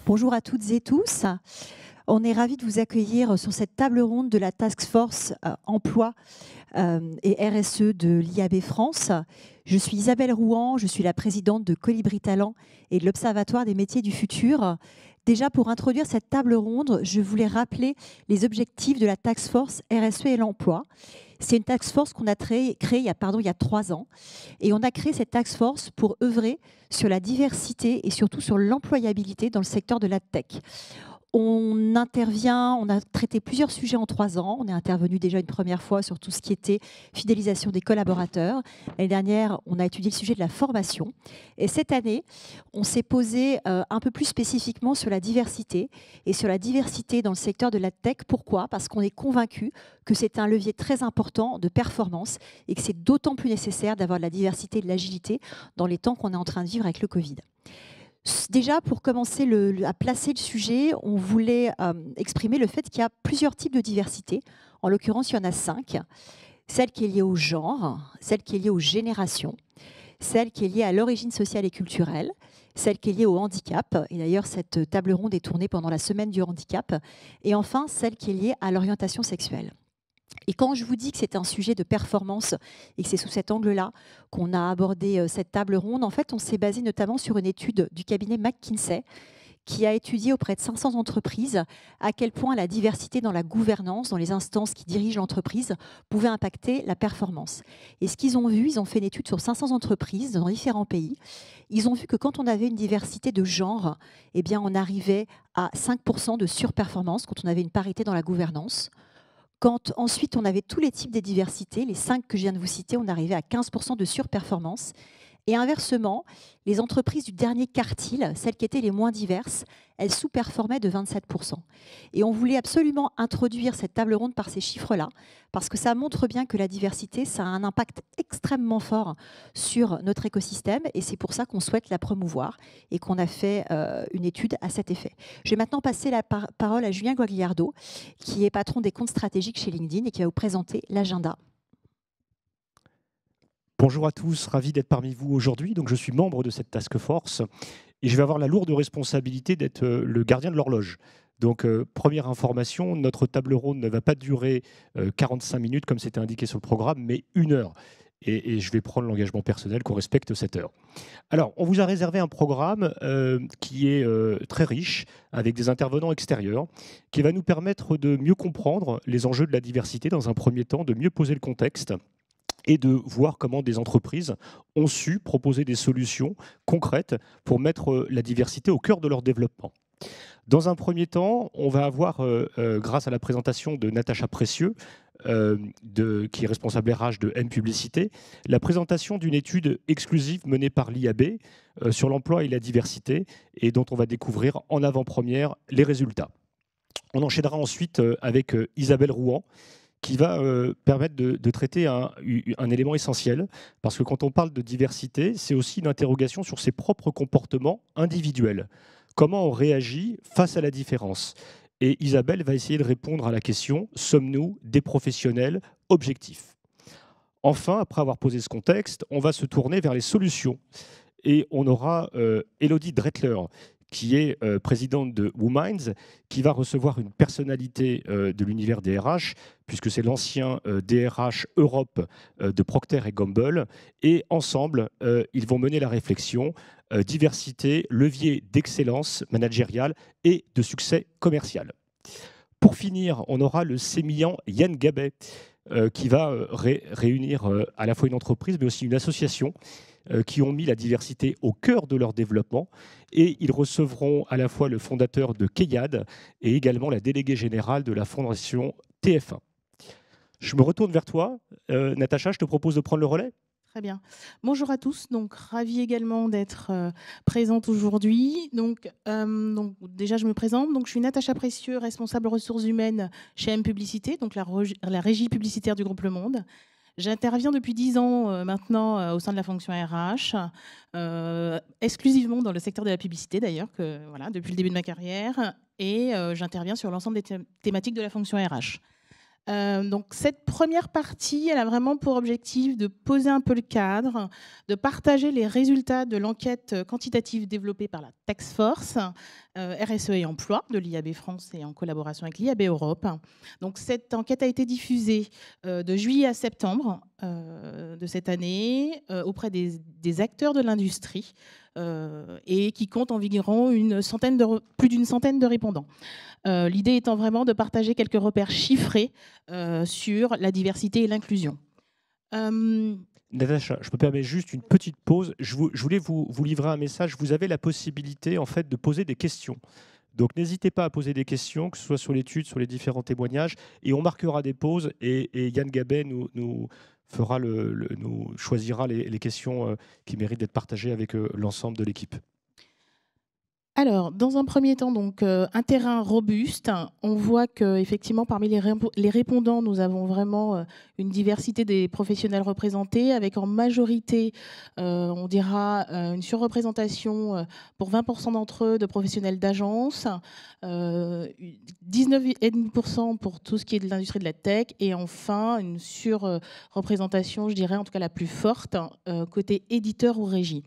Bonjour à toutes et tous. On est ravis de vous accueillir sur cette table ronde de la Task Force Emploi et RSE de l'IAB France. Je suis Isabelle Rouan, je suis la présidente de Colibri Talent et de l'Observatoire des métiers du futur. Déjà, pour introduire cette table ronde, je voulais rappeler les objectifs de la Task Force RSE et l'emploi. C'est une task force qu'on a créée il y a 3 ans. Et on a créé cette task force pour œuvrer sur la diversité et surtout sur l'employabilité dans le secteur de la tech. On a traité plusieurs sujets en 3 ans. On est intervenu déjà une première fois sur tout ce qui était fidélisation des collaborateurs. L'année dernière, on a étudié le sujet de la formation. Et cette année, on s'est posé un peu plus spécifiquement sur la diversité et sur la diversité dans le secteur de la tech. Pourquoi ? Parce qu'on est convaincu que c'est un levier très important de performance et que c'est d'autant plus nécessaire d'avoir de la diversité et de l'agilité dans les temps qu'on est en train de vivre avec le Covid. Déjà, pour commencer à placer le sujet, on voulait exprimer le fait qu'il y a plusieurs types de diversité. En l'occurrence, il y en a 5. Celle qui est liée au genre, celle qui est liée aux générations, celle qui est liée à l'origine sociale et culturelle, celle qui est liée au handicap. Et d'ailleurs, cette table ronde est tournée pendant la semaine du handicap. Et enfin, celle qui est liée à l'orientation sexuelle. Et quand je vous dis que c'est un sujet de performance et que c'est sous cet angle-là qu'on a abordé cette table ronde, en fait, on s'est basé notamment sur une étude du cabinet McKinsey qui a étudié auprès de 500 entreprises à quel point la diversité dans la gouvernance, dans les instances qui dirigent l'entreprise, pouvait impacter la performance. Et ce qu'ils ont vu, ils ont fait une étude sur 500 entreprises dans différents pays. Ils ont vu que quand on avait une diversité de genre, eh bien, on arrivait à 5% de surperformance quand on avait une parité dans la gouvernance. Quand ensuite on avait tous les types de diversité, les 5 que je viens de vous citer, on arrivait à 15% de surperformance. Et inversement, les entreprises du dernier quartile, celles qui étaient les moins diverses, elles sous-performaient de 27%. Et on voulait absolument introduire cette table ronde par ces chiffres-là, parce que ça montre bien que la diversité, ça a un impact extrêmement fort sur notre écosystème, et c'est pour ça qu'on souhaite la promouvoir et qu'on a fait une étude à cet effet. Je vais maintenant passer la parole à Julien Guagliardo, qui est patron des comptes stratégiques chez LinkedIn et qui va vous présenter l'agenda. Bonjour à tous, ravi d'être parmi vous aujourd'hui. Donc, je suis membre de cette task force et je vais avoir la lourde responsabilité d'être le gardien de l'horloge. Donc, première information, notre table ronde ne va pas durer 45 minutes comme c'était indiqué sur le programme, mais 1 heure. Et je vais prendre l'engagement personnel qu'on respecte cette heure. Alors, on vous a réservé un programme qui est très riche, avec des intervenants extérieurs, qui va nous permettre de mieux comprendre les enjeux de la diversité dans un premier temps, de mieux poser le contexte et de voir comment des entreprises ont su proposer des solutions concrètes pour mettre la diversité au cœur de leur développement. Dans un premier temps, on va avoir, grâce à la présentation de Natacha Précieux, qui est responsable RH de M Publicité, la présentation d'une étude exclusive menée par l'IAB sur l'emploi et la diversité, et dont on va découvrir en avant-première les résultats. On enchaînera ensuite avec Isabelle Rouan, qui va permettre de traiter un élément essentiel, parce que quand on parle de diversité, c'est aussi une interrogation sur ses propres comportements individuels. Comment on réagit face à la différence ? Et Isabelle va essayer de répondre à la question « Sommes-nous des professionnels objectifs ?» Enfin, après avoir posé ce contexte, on va se tourner vers les solutions. Et on aura Elodie Dretler, qui est présidente de WoMinds, qui va recevoir une personnalité de l'univers des RH, puisque c'est l'ancien DRH Europe de Procter & Gamble. Et ensemble, ils vont mener la réflexion diversité, levier d'excellence managériale et de succès commercial. Pour finir, on aura le sémillant Yann Gabet, qui va réunir à la fois une entreprise, mais aussi une association, qui ont mis la diversité au cœur de leur développement. Et ils recevront à la fois le fondateur de Keyad et également la déléguée générale de la fondation TF1. Je me retourne vers toi. Natacha, je te propose de prendre le relais. Très bien. Bonjour à tous. Donc, ravie également d'être présente aujourd'hui. Donc, déjà, je me présente. Donc, je suis Natacha Précieux, responsable ressources humaines chez M Publicité, donc la régie publicitaire du groupe Le Monde. J'interviens depuis 10 ans maintenant au sein de la fonction RH, exclusivement dans le secteur de la publicité d'ailleurs, voilà, depuis le début de ma carrière, et j'interviens sur l'ensemble des thématiques de la fonction RH. Donc cette première partie, elle a vraiment pour objectif de poser un peu le cadre, de partager les résultats de l'enquête quantitative développée par la Task Force RSE et emploi de l'IAB France et en collaboration avec l'IAB Europe. Donc, cette enquête a été diffusée de juillet à septembre de cette année auprès des acteurs de l'industrie et qui compte environ plus d'une centaine de répondants. L'idée étant vraiment de partager quelques repères chiffrés sur la diversité et l'inclusion. Natacha, je me permets juste une petite pause. Je voulais vous livrer un message. Vous avez la possibilité en fait de poser des questions. Donc n'hésitez pas à poser des questions, que ce soit sur l'étude, sur les différents témoignages, et on marquera des pauses. Et Yann Gabet nous choisira les questions qui méritent d'être partagées avec l'ensemble de l'équipe. Alors, dans un premier temps, donc, un terrain robuste. On voit qu'effectivement, parmi les répondants, nous avons vraiment une diversité des professionnels représentés, avec en majorité, on dira, une surreprésentation pour 20% d'entre eux de professionnels d'agence, 19,5% pour tout ce qui est de l'industrie de la tech, et enfin, une surreprésentation, je dirais, en tout cas la plus forte, côté éditeur ou régie.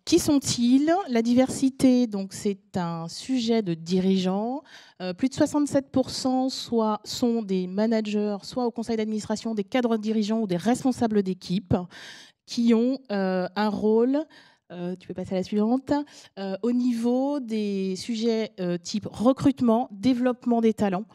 Qui sont-ils? La diversité, donc, c'est un sujet de dirigeants. Plus de 67% sont des managers, soit au conseil d'administration, des cadres dirigeants ou des responsables d'équipe qui ont un rôle. Tu peux passer à la suivante. Au niveau des sujets type recrutement, développement des talents.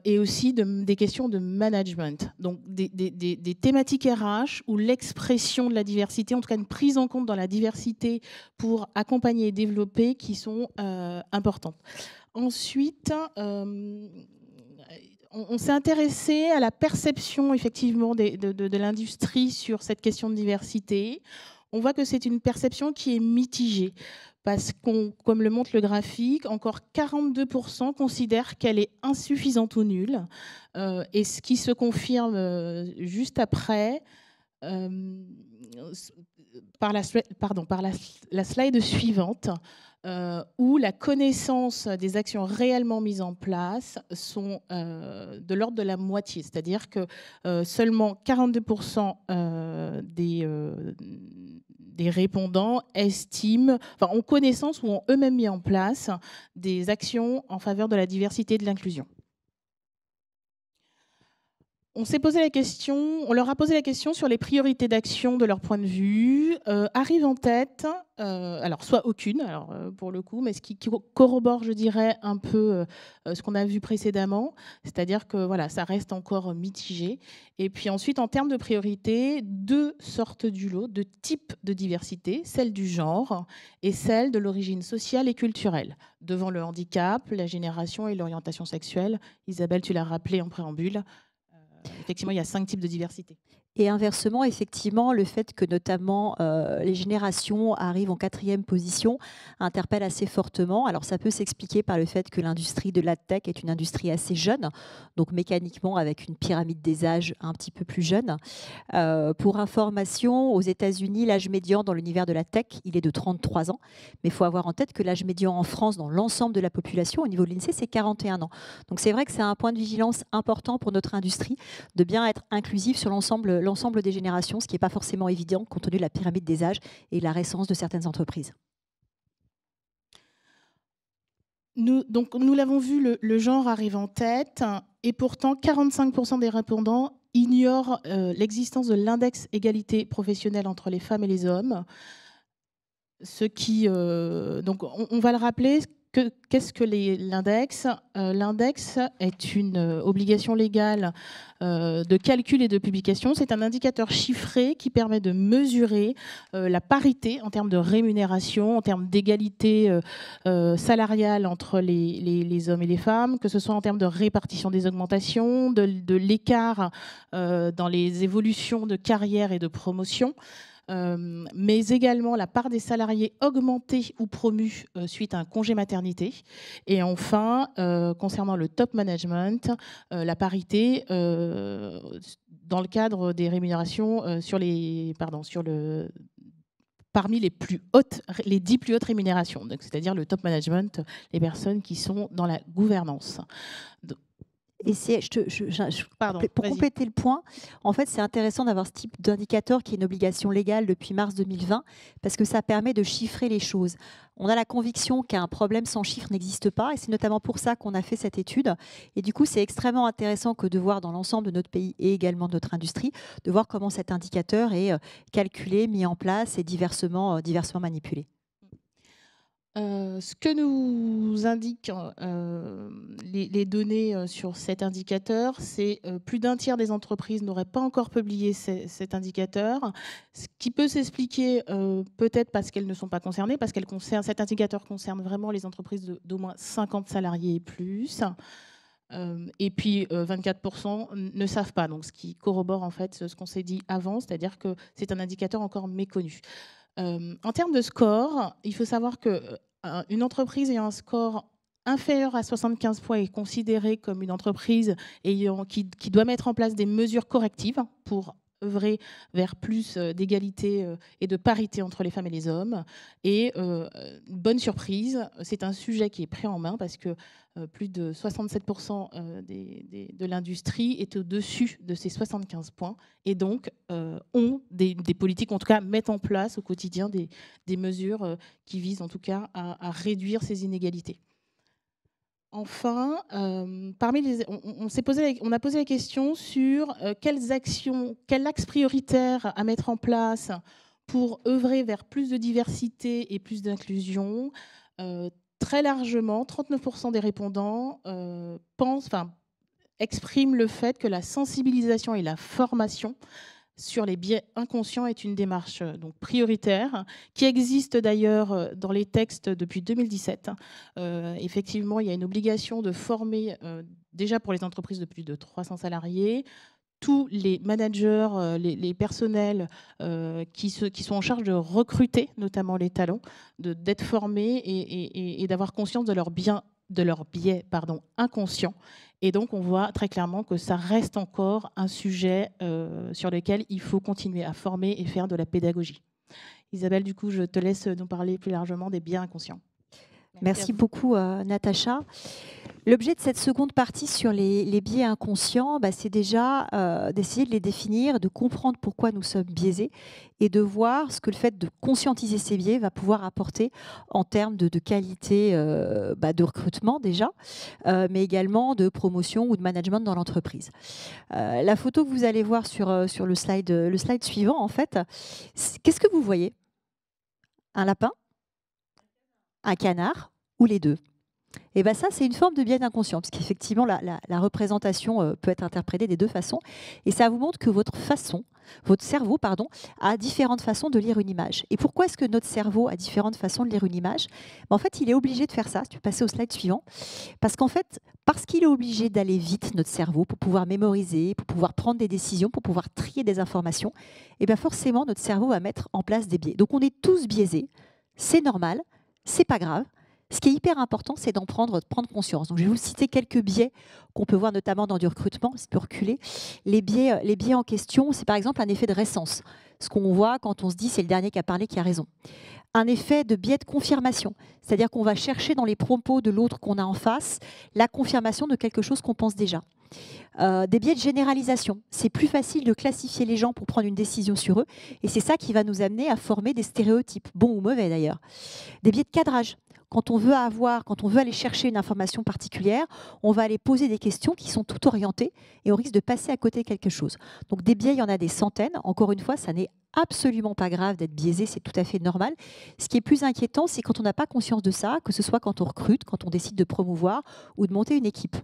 Et aussi des questions de management, donc des thématiques RH où l'expression de la diversité, en tout cas une prise en compte dans la diversité pour accompagner et développer, qui sont importantes. Ensuite, on s'est intéressé à la perception effectivement de l'industrie sur cette question de diversité. On voit que c'est une perception qui est mitigée. Parce qu'on, comme le montre le graphique, encore 42% considèrent qu'elle est insuffisante ou nulle. Et ce qui se confirme juste après, par la slide suivante, où la connaissance des actions réellement mises en place sont de l'ordre de la moitié. C'est-à-dire que seulement 42% des répondants estiment, ont connaissance ou ont eux-mêmes mis en place des actions en faveur de la diversité et de l'inclusion. On leur a posé la question sur les priorités d'action de leur point de vue. Arrive en tête, alors soit aucune, pour le coup, mais ce qui corrobore, je dirais, un peu ce qu'on a vu précédemment, c'est-à-dire que voilà, ça reste encore mitigé. Et puis ensuite, en termes de priorités, deux sortent du lot, deux types de diversité, celle du genre et celle de l'origine sociale et culturelle. Devant le handicap, la génération et l'orientation sexuelle. Isabelle, tu l'as rappelé en préambule. Effectivement, il y a 5 types de diversité. Et inversement, effectivement, le fait que notamment les générations arrivent en 4e position interpelle assez fortement. Alors ça peut s'expliquer par le fait que l'industrie de la tech est une industrie assez jeune, donc mécaniquement avec une pyramide des âges un petit peu plus jeune. Pour information, aux États-Unis, l'âge médian dans l'univers de la tech, il est de 33 ans. Mais il faut avoir en tête que l'âge médian en France, dans l'ensemble de la population, au niveau de l'INSEE, c'est 41 ans. Donc c'est vrai que c'est un point de vigilance important pour notre industrie de bien être inclusif sur l'ensemble des générations, ce qui n'est pas forcément évident compte tenu de la pyramide des âges et de la récence de certaines entreprises. Nous l'avons vu, le genre arrive en tête, et pourtant 45% des répondants ignorent l'existence de l'index égalité professionnelle entre les femmes et les hommes. Ce qui, donc on va le rappeler. Qu'est-ce que l'index? L'index est une obligation légale de calcul et de publication. C'est un indicateur chiffré qui permet de mesurer la parité en termes de rémunération, en termes d'égalité salariale entre les hommes et les femmes, que ce soit en termes de répartition des augmentations, de l'écart dans les évolutions de carrière et de promotion. Mais également la part des salariés augmentés ou promus suite à un congé maternité. Et enfin, concernant le top management, la parité dans le cadre des rémunérations parmi les 10 plus hautes rémunérations, c'est-à-dire le top management, les personnes qui sont dans la gouvernance. Et pour compléter le point, en fait, c'est intéressant d'avoir ce type d'indicateur qui est une obligation légale depuis mars 2020 parce que ça permet de chiffrer les choses. On a la conviction qu'un problème sans chiffre n'existe pas et c'est notamment pour ça qu'on a fait cette étude. Et du coup, c'est extrêmement intéressant que de voir dans l'ensemble de notre pays et également de notre industrie, de voir comment cet indicateur est calculé, mis en place et diversement manipulé. Ce que nous indiquent les données sur cet indicateur, c'est plus d'un tiers des entreprises n'auraient pas encore publié cet indicateur, ce qui peut s'expliquer peut-être parce qu'elles ne sont pas concernées, parce que cet indicateur concerne vraiment les entreprises d'au moins 50 salariés et plus. Et puis 24% ne savent pas, donc ce qui corrobore en fait ce qu'on s'est dit avant, c'est-à-dire que c'est un indicateur encore méconnu. En termes de score, il faut savoir qu'une entreprise ayant un score inférieur à 75 points est considérée comme une entreprise qui doit mettre en place des mesures correctives pour œuvrer vers plus d'égalité et de parité entre les femmes et les hommes. Et bonne surprise, c'est un sujet qui est pris en main parce que plus de 67% de l'industrie est au-dessus de ces 75 points et donc ont des politiques, en tout cas mettent en place au quotidien des mesures qui visent en tout cas à réduire ces inégalités. Enfin, on a posé la question sur quels axes prioritaires à mettre en place pour œuvrer vers plus de diversité et plus d'inclusion. Très largement, 39% des répondants expriment le fait que la sensibilisation et la formation sur les biais inconscients est une démarche donc prioritaire, qui existe d'ailleurs dans les textes depuis 2017. Effectivement, il y a une obligation de former, déjà pour les entreprises de plus de 300 salariés, tous les managers, les personnels qui sont en charge de recruter, notamment les talents, d'être formés et d'avoir conscience de leurs biais inconscients. Et donc, on voit très clairement que ça reste encore un sujet sur lequel il faut continuer à former et faire de la pédagogie. Isabelle, du coup, je te laisse nous parler plus largement des biais inconscients. Merci beaucoup, Natacha. L'objet de cette seconde partie sur les biais inconscients, c'est déjà d'essayer de les définir, de comprendre pourquoi nous sommes biaisés et de voir ce que le fait de conscientiser ces biais va pouvoir apporter en termes de qualité de recrutement déjà, mais également de promotion ou de management dans l'entreprise. La photo que vous allez voir sur le slide suivant, en fait, qu'est-ce que vous voyez? Un lapin? Un canard ou les deux? Et bien ça, c'est une forme de biais inconscient, parce qu'effectivement, la représentation peut être interprétée des deux façons. Et ça vous montre que votre cerveau a différentes façons de lire une image. Et pourquoi est-ce que notre cerveau a différentes façons de lire une image? En fait, il est obligé de faire ça. Si tu peux passer au slide suivant. Parce qu'il est obligé d'aller vite, notre cerveau, pour pouvoir mémoriser, pour pouvoir prendre des décisions, pour pouvoir trier des informations, et bien forcément, notre cerveau va mettre en place des biais. Donc, on est tous biaisés. C'est normal. C'est pas grave. Ce qui est hyper important, c'est d'en prendre conscience. Donc, je vais vous citer quelques biais qu'on peut voir notamment dans du recrutement. Si tu peux reculer. Les biais en question, c'est par exemple un effet de récence. Ce qu'on voit quand on se dit c'est le dernier qui a parlé qui a raison. Un effet de biais de confirmation, c'est-à-dire qu'on va chercher dans les propos de l'autre qu'on a en face la confirmation de quelque chose qu'on pense déjà. Des biais de généralisation. C'est plus facile de classifier les gens pour prendre une décision sur eux et c'est ça qui va nous amener à former des stéréotypes, bons ou mauvais d'ailleurs. Des biais de cadrage. Quand on veut aller chercher une information particulière, on va aller poser des questions qui sont tout orientées et on risque de passer à côté de quelque chose. Donc des biais, il y en a des centaines. Encore une fois, ça n'est absolument pas grave d'être biaisé, c'est tout à fait normal. Ce qui est plus inquiétant, c'est quand on n'a pas conscience de ça, que ce soit quand on recrute, quand on décide de promouvoir ou de monter une équipe.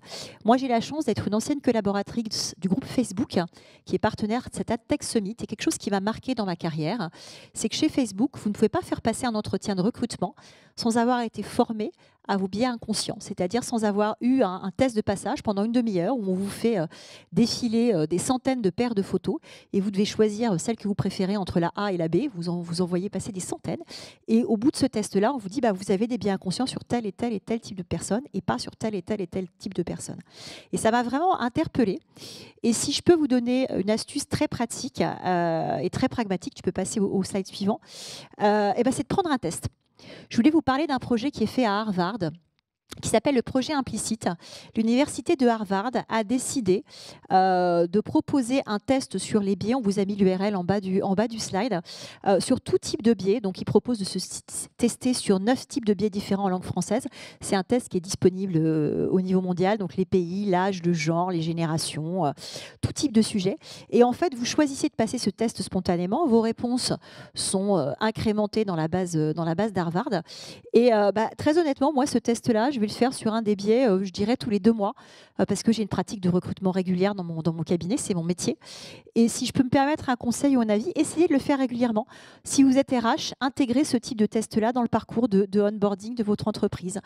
Moi, j'ai la chance d'être une ancienne collaboratrice du groupe Facebook, qui est partenaire de cet AdTech Summit. Et quelque chose qui m'a marqué dans ma carrière, c'est que chez Facebook, vous ne pouvez pas faire passer un entretien de recrutement sans avoir été formé à vos biais inconscients, c'est-à-dire sans avoir eu un test de passage pendant une demi-heure où on vous fait défiler des centaines de paires de photos et vous devez choisir celle que vous préférez entre la A et la B, vous envoyez passer des centaines et au bout de ce test-là, on vous dit vous avez des biais inconscients sur tel et tel et tel type de personne et pas sur tel et tel et tel type de personne. Et ça m'a vraiment interpellée. Et si je peux vous donner une astuce très pratique et très pragmatique, tu peux passer au slide suivant, c'est de prendre un test. Je voulais vous parler d'un projet qui est fait à Harvard qui s'appelle le projet implicite. L'université de Harvard a décidé de proposer un test sur les biais. On vous a mis l'URL en bas du slide, sur tout type de biais. Donc, il propose de se tester sur 9 types de biais différents en langue française. C'est un test qui est disponible au niveau mondial, donc les pays, l'âge, le genre, les générations, tout type de sujet. Et en fait, vous choisissez de passer ce test spontanément. Vos réponses sont incrémentées dans la base d'Harvard. Et très honnêtement, moi, ce test-là, je vais le faire sur un des biais, je dirais tous les 2 mois, parce que j'ai une pratique de recrutement régulière dans mon cabinet, c'est mon métier. Et si je peux me permettre un conseil ou un avis, essayez de le faire régulièrement. Si vous êtes RH, intégrez ce type de test-là dans le parcours de onboarding de votre entreprise.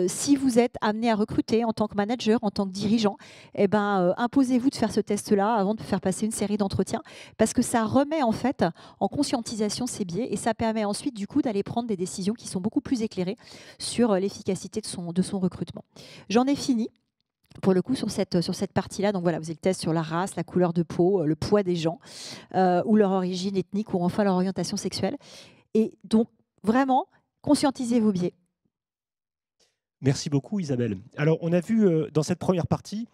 Si vous êtes amené à recruter en tant que manager, en tant que dirigeant, imposez-vous de faire ce test-là avant de faire passer une série d'entretiens, parce que ça remet en fait en conscientisation ces biais et ça permet ensuite du coup d'aller prendre des décisions qui sont beaucoup plus éclairées sur l'efficacité de son recrutement. J'en ai fini. Pour le coup, sur cette partie-là, donc voilà, vous avez le test sur la race, la couleur de peau, le poids des gens, ou leur origine ethnique, ou enfin leur orientation sexuelle. Et donc, vraiment, conscientisez vos biais. Merci beaucoup, Isabelle. Alors, on a vu dans cette première partie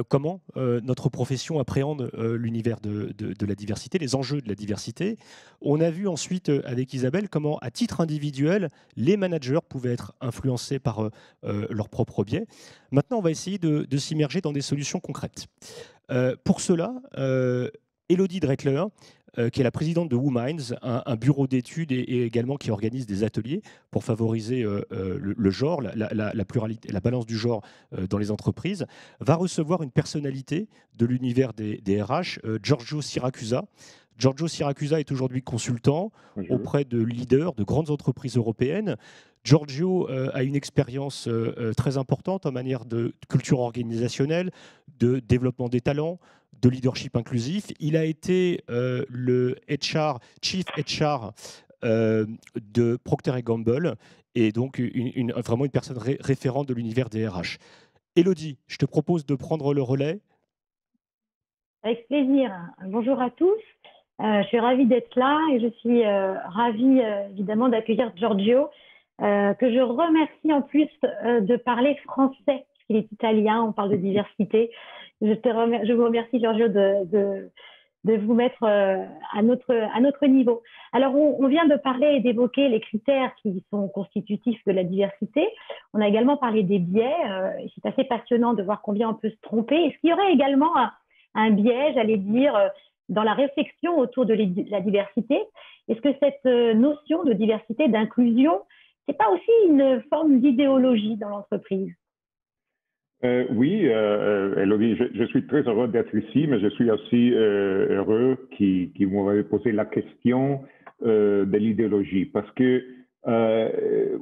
comment notre profession appréhende l'univers de la diversité, les enjeux de la diversité. On a vu ensuite avec Isabelle comment, à titre individuel, les managers pouvaient être influencés par leurs propres biais. Maintenant, on va essayer de s'immerger dans des solutions concrètes. Pour cela, Élodie Dreckler, qui est la présidente de WoMinds, un bureau d'études et également qui organise des ateliers pour favoriser le genre, la pluralité, la balance du genre dans les entreprises, va recevoir une personnalité de l'univers des RH, Giorgio Siracusa. Giorgio Siracusa est aujourd'hui consultant auprès de leaders de grandes entreprises européennes. Giorgio a une expérience très importante en matière de culture organisationnelle, de développement des talents, de leadership inclusif. Il a été le Chief HR de Procter & Gamble et donc vraiment une personne référente de l'univers des RH. Élodie, je te propose de prendre le relais. Avec plaisir. Bonjour à tous. Je suis ravie d'être là et je suis ravie évidemment d'accueillir Giorgio, que je remercie en plus de parler français, puisqu'il est italien, on parle de diversité. Je vous remercie Giorgio de vous mettre à notre niveau. Alors on vient de parler et d'évoquer les critères qui sont constitutifs de la diversité. On a également parlé des biais. C'est assez passionnant de voir combien on peut se tromper. Est-ce qu'il y aurait également un biais, j'allais dire, dans la réflexion autour de la diversité? Est-ce que cette notion de diversité, d'inclusion, c'est pas aussi une forme d'idéologie dans l'entreprise? Oui, Élodie, je suis très heureux d'être ici, mais je suis aussi heureux qu'il m'aurait posé la question de l'idéologie, parce que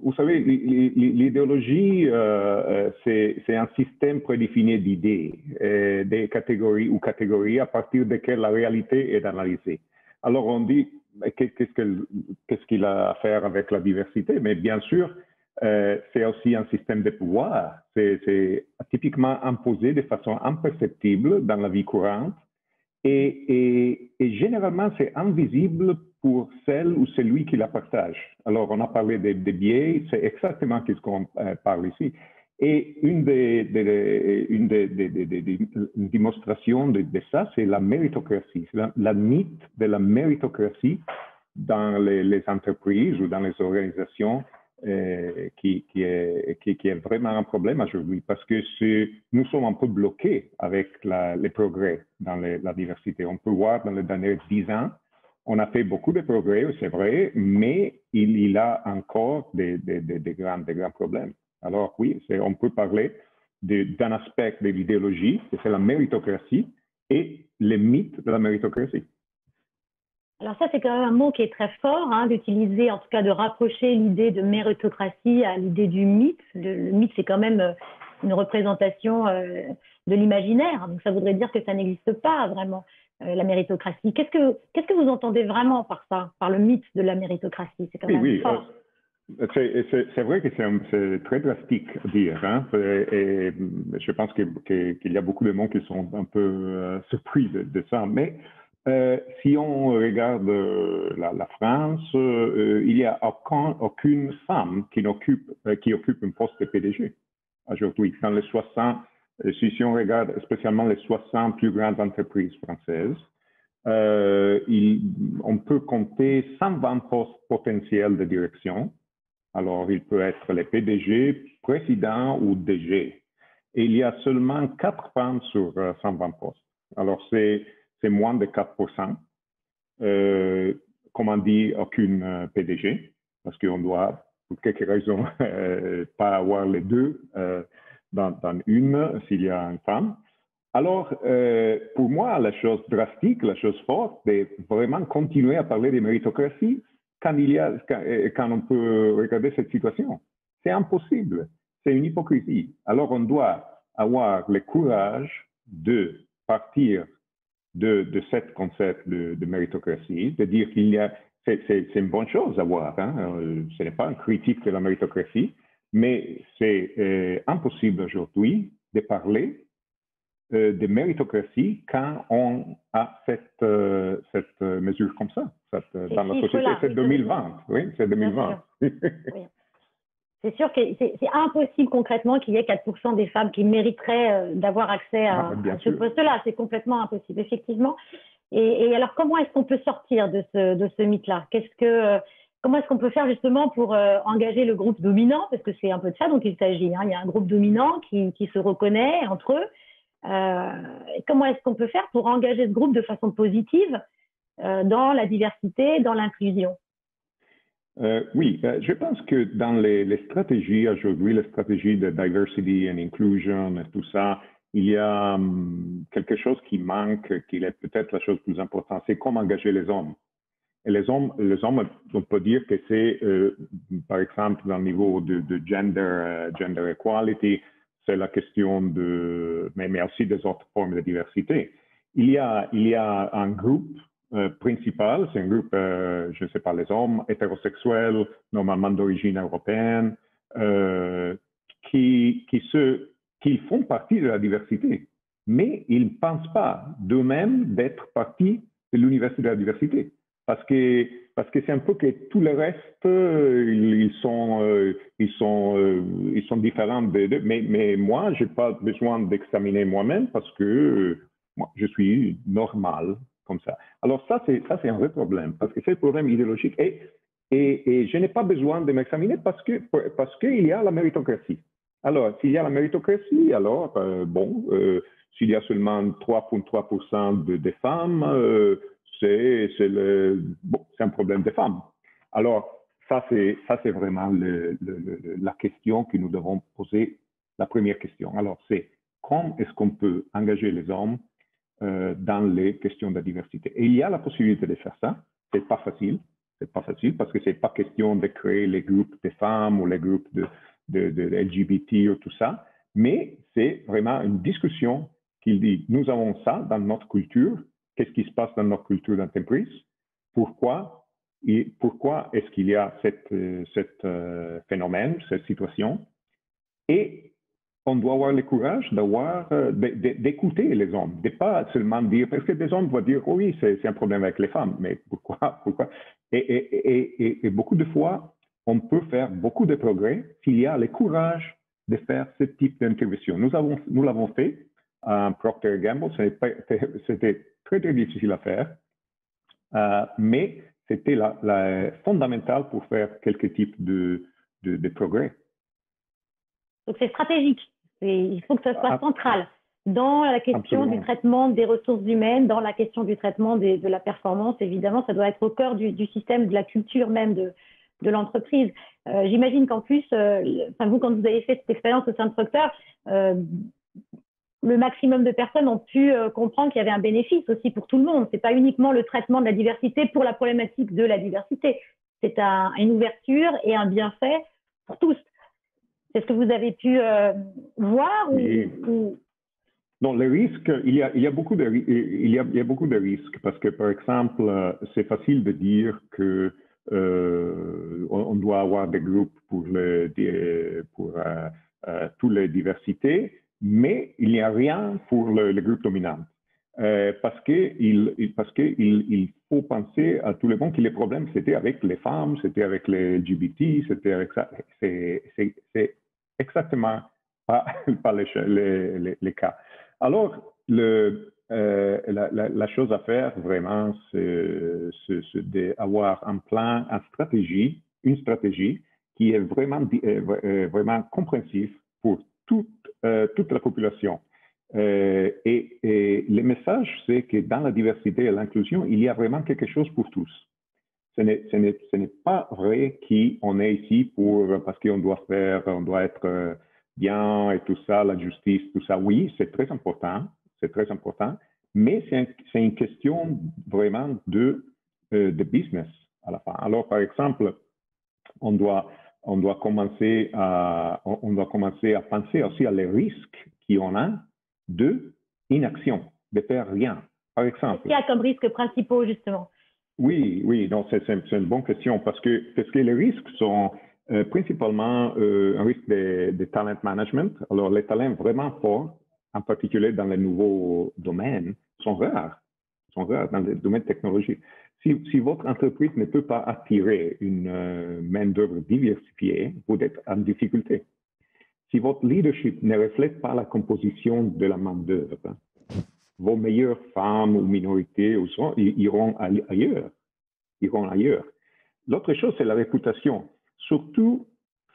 vous savez, l'idéologie, c'est un système prédéfini d'idées, des catégories ou catégories à partir desquelles la réalité est analysée. Alors on dit, qu'est-ce qu'il a à faire avec la diversité? Mais bien sûr, c'est aussi un système de pouvoir. C'est typiquement imposé de façon imperceptible dans la vie courante et généralement c'est invisible pour celle ou celui qui la partage. Alors on a parlé des biais, c'est exactement ce qu'on parle ici. Et une des démonstrations de ça, c'est la méritocratie, la mythe de la méritocratie dans les entreprises ou dans les organisations qui est vraiment un problème aujourd'hui parce que nous sommes un peu bloqués avec les progrès dans la diversité. On peut voir dans les derniers 10 ans, on a fait beaucoup de progrès, c'est vrai, mais il y a encore des grands problèmes. Alors oui, on peut parler d'un aspect de l'idéologie, c'est la méritocratie et les mythes de la méritocratie. Alors ça, c'est quand même un mot qui est très fort, d'utiliser, en tout cas de rapprocher l'idée de méritocratie à l'idée du mythe. Le mythe, c'est quand même une représentation de l'imaginaire. Donc ça voudrait dire que ça n'existe pas vraiment, la méritocratie. Qu'est-ce que vous entendez vraiment par ça, par le mythe de la méritocratie? C'est quand même fort. C'est vrai que c'est très drastique à dire. Et je pense qu'il y a beaucoup de monde qui sont un peu surpris de ça. Mais Si on regarde la France, il n'y a aucune femme qui occupe un poste de PDG aujourd'hui. Dans les 60, si on regarde spécialement les 60 plus grandes entreprises françaises, on peut compter 120 postes potentiels de direction. Alors, il peut être les PDG, président ou DG. Et il y a seulement 4 femmes sur 120 postes. Alors, c'est moins de 4%. Comme on dit, aucune PDG, parce qu'on doit, pour quelques raisons, pas avoir les deux dans une s'il y a une femme. Alors, pour moi, la chose drastique, la chose forte, c'est vraiment continuer à parler de méritocratie quand on peut regarder cette situation. C'est impossible. C'est une hypocrisie. Alors, on doit avoir le courage de partir de cette concept de méritocratie, de dire qu'il y a, c'est une bonne chose à avoir. Hein? Ce n'est pas une critique de la méritocratie, mais c'est impossible aujourd'hui de parler de méritocratie quand on a cette mesure comme ça. Dans la société, c'est 2020. Oui, c'est 2020. Oui. C'est sûr que c'est impossible concrètement qu'il y ait 4% des femmes qui mériteraient d'avoir accès à ce poste-là. C'est complètement impossible, effectivement. Et alors, comment est-ce qu'on peut sortir de ce mythe-là? Comment est-ce qu'on peut faire justement pour engager le groupe dominant? Parce que c'est un peu de ça dont il s'agit. Hein. Il y a un groupe dominant qui se reconnaît entre eux. Comment est-ce qu'on peut faire pour engager ce groupe de façon positive dans la diversité, dans l'inclusion? Oui, je pense que dans les stratégies aujourd'hui, les stratégies de diversity and inclusion, tout ça, il y a quelque chose qui manque, qui est peut-être la chose plus importante, c'est comment engager les hommes. Et les hommes, on peut dire que c'est, par exemple, dans le niveau de gender equality, c'est la question mais aussi des autres formes de diversité. Il y a un groupe principal, c'est un groupe, je ne sais pas, les hommes hétérosexuels, normalement d'origine européenne, qui font partie de la diversité, mais ils ne pensent pas d'eux-mêmes d'être partie de l'université de la diversité. Parce que c'est un peu que tout le reste, ils sont différents mais moi, j'ai pas besoin d'examiner moi-même parce que moi, je suis normal comme ça. Alors ça c'est un vrai problème parce que c'est un problème idéologique et je n'ai pas besoin de m'examiner parce qu'il y a la méritocratie. Alors, s'il y a la méritocratie, alors s'il y a seulement 3,3% de femmes, c'est un problème des femmes. Alors, ça c'est vraiment la question que nous devons poser, la première question. Alors, c'est comment est-ce qu'on peut engager les hommes dans les questions de la diversité? Et il y a la possibilité de faire ça. C'est pas facile parce que c'est pas question de créer les groupes de femmes ou les groupes de LGBT ou tout ça, mais c'est vraiment une discussion qui dit, nous avons ça dans notre culture. Qu'est-ce qui se passe dans notre culture d'entreprise? Pourquoi est-ce qu'il y a ce phénomène, cette situation? Et on doit avoir le courage d'écouter les hommes, de pas seulement dire, parce que des hommes vont dire, oh oui, c'est un problème avec les femmes, mais pourquoi? Et beaucoup de fois, on peut faire beaucoup de progrès s'il y a le courage de faire ce type d'intervention. Nous l'avons fait à Procter & Gamble, c'était très, très difficile à faire, mais c'était fondamental pour faire quelques types de progrès. Donc c'est stratégique, il faut que ça soit central dans la question du traitement des ressources humaines, dans la question du traitement de la performance. Évidemment, ça doit être au cœur du système, de la culture même de l'entreprise. J'imagine qu'en plus, vous, quand vous avez fait cette expérience au sein de Procter, le maximum de personnes ont pu comprendre qu'il y avait un bénéfice aussi pour tout le monde. Ce n'est pas uniquement le traitement de la diversité pour la problématique de la diversité. C'est une ouverture et un bienfait pour tous. C'est ce que vous avez pu voir Non, le risque, il y a beaucoup de risques parce que, par exemple, c'est facile de dire que on doit avoir des groupes pour toutes les diversités, mais il n'y a rien pour le groupe dominant. parce qu'il faut penser à tout le monde que les problèmes, c'était avec les femmes, c'était avec les LGBT, c'était avec ça. C'est exactement pas les cas. Alors, la chose à faire vraiment, c'est d'avoir un plan, une stratégie qui est vraiment compréhensive pour toute la population. Et le message, c'est que dans la diversité et l'inclusion, il y a vraiment quelque chose pour tous. Ce n'est pas vrai qu'on est ici parce qu'on doit être bien et tout ça, la justice, tout ça. Oui, c'est très important, mais c'est une question vraiment de business à la fin. Alors, par exemple, on doit commencer à penser aussi à les risques qu'on a de inaction, de faire rien. Par exemple. Qu'est-ce qu'il y a comme risques principaux, justement? Oui, donc c'est une bonne question parce que les risques sont principalement un risque de talent management. Alors, les talents vraiment forts, en particulier dans les nouveaux domaines, sont rares dans le domaine technologique. Si votre entreprise ne peut pas attirer une main-d'œuvre diversifiée, vous êtes en difficulté. Si votre leadership ne reflète pas la composition de la main-d'œuvre, vos meilleures femmes ou minorités iront ailleurs. L'autre chose, c'est la réputation. Surtout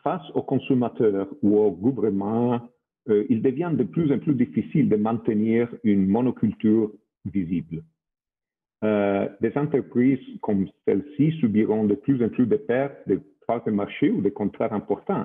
face aux consommateurs ou au gouvernement, il devient de plus en plus difficile de maintenir une monoculture visible. Des entreprises comme celle-ci subiront de plus en plus de pertes de parts de marché ou de contrats importants.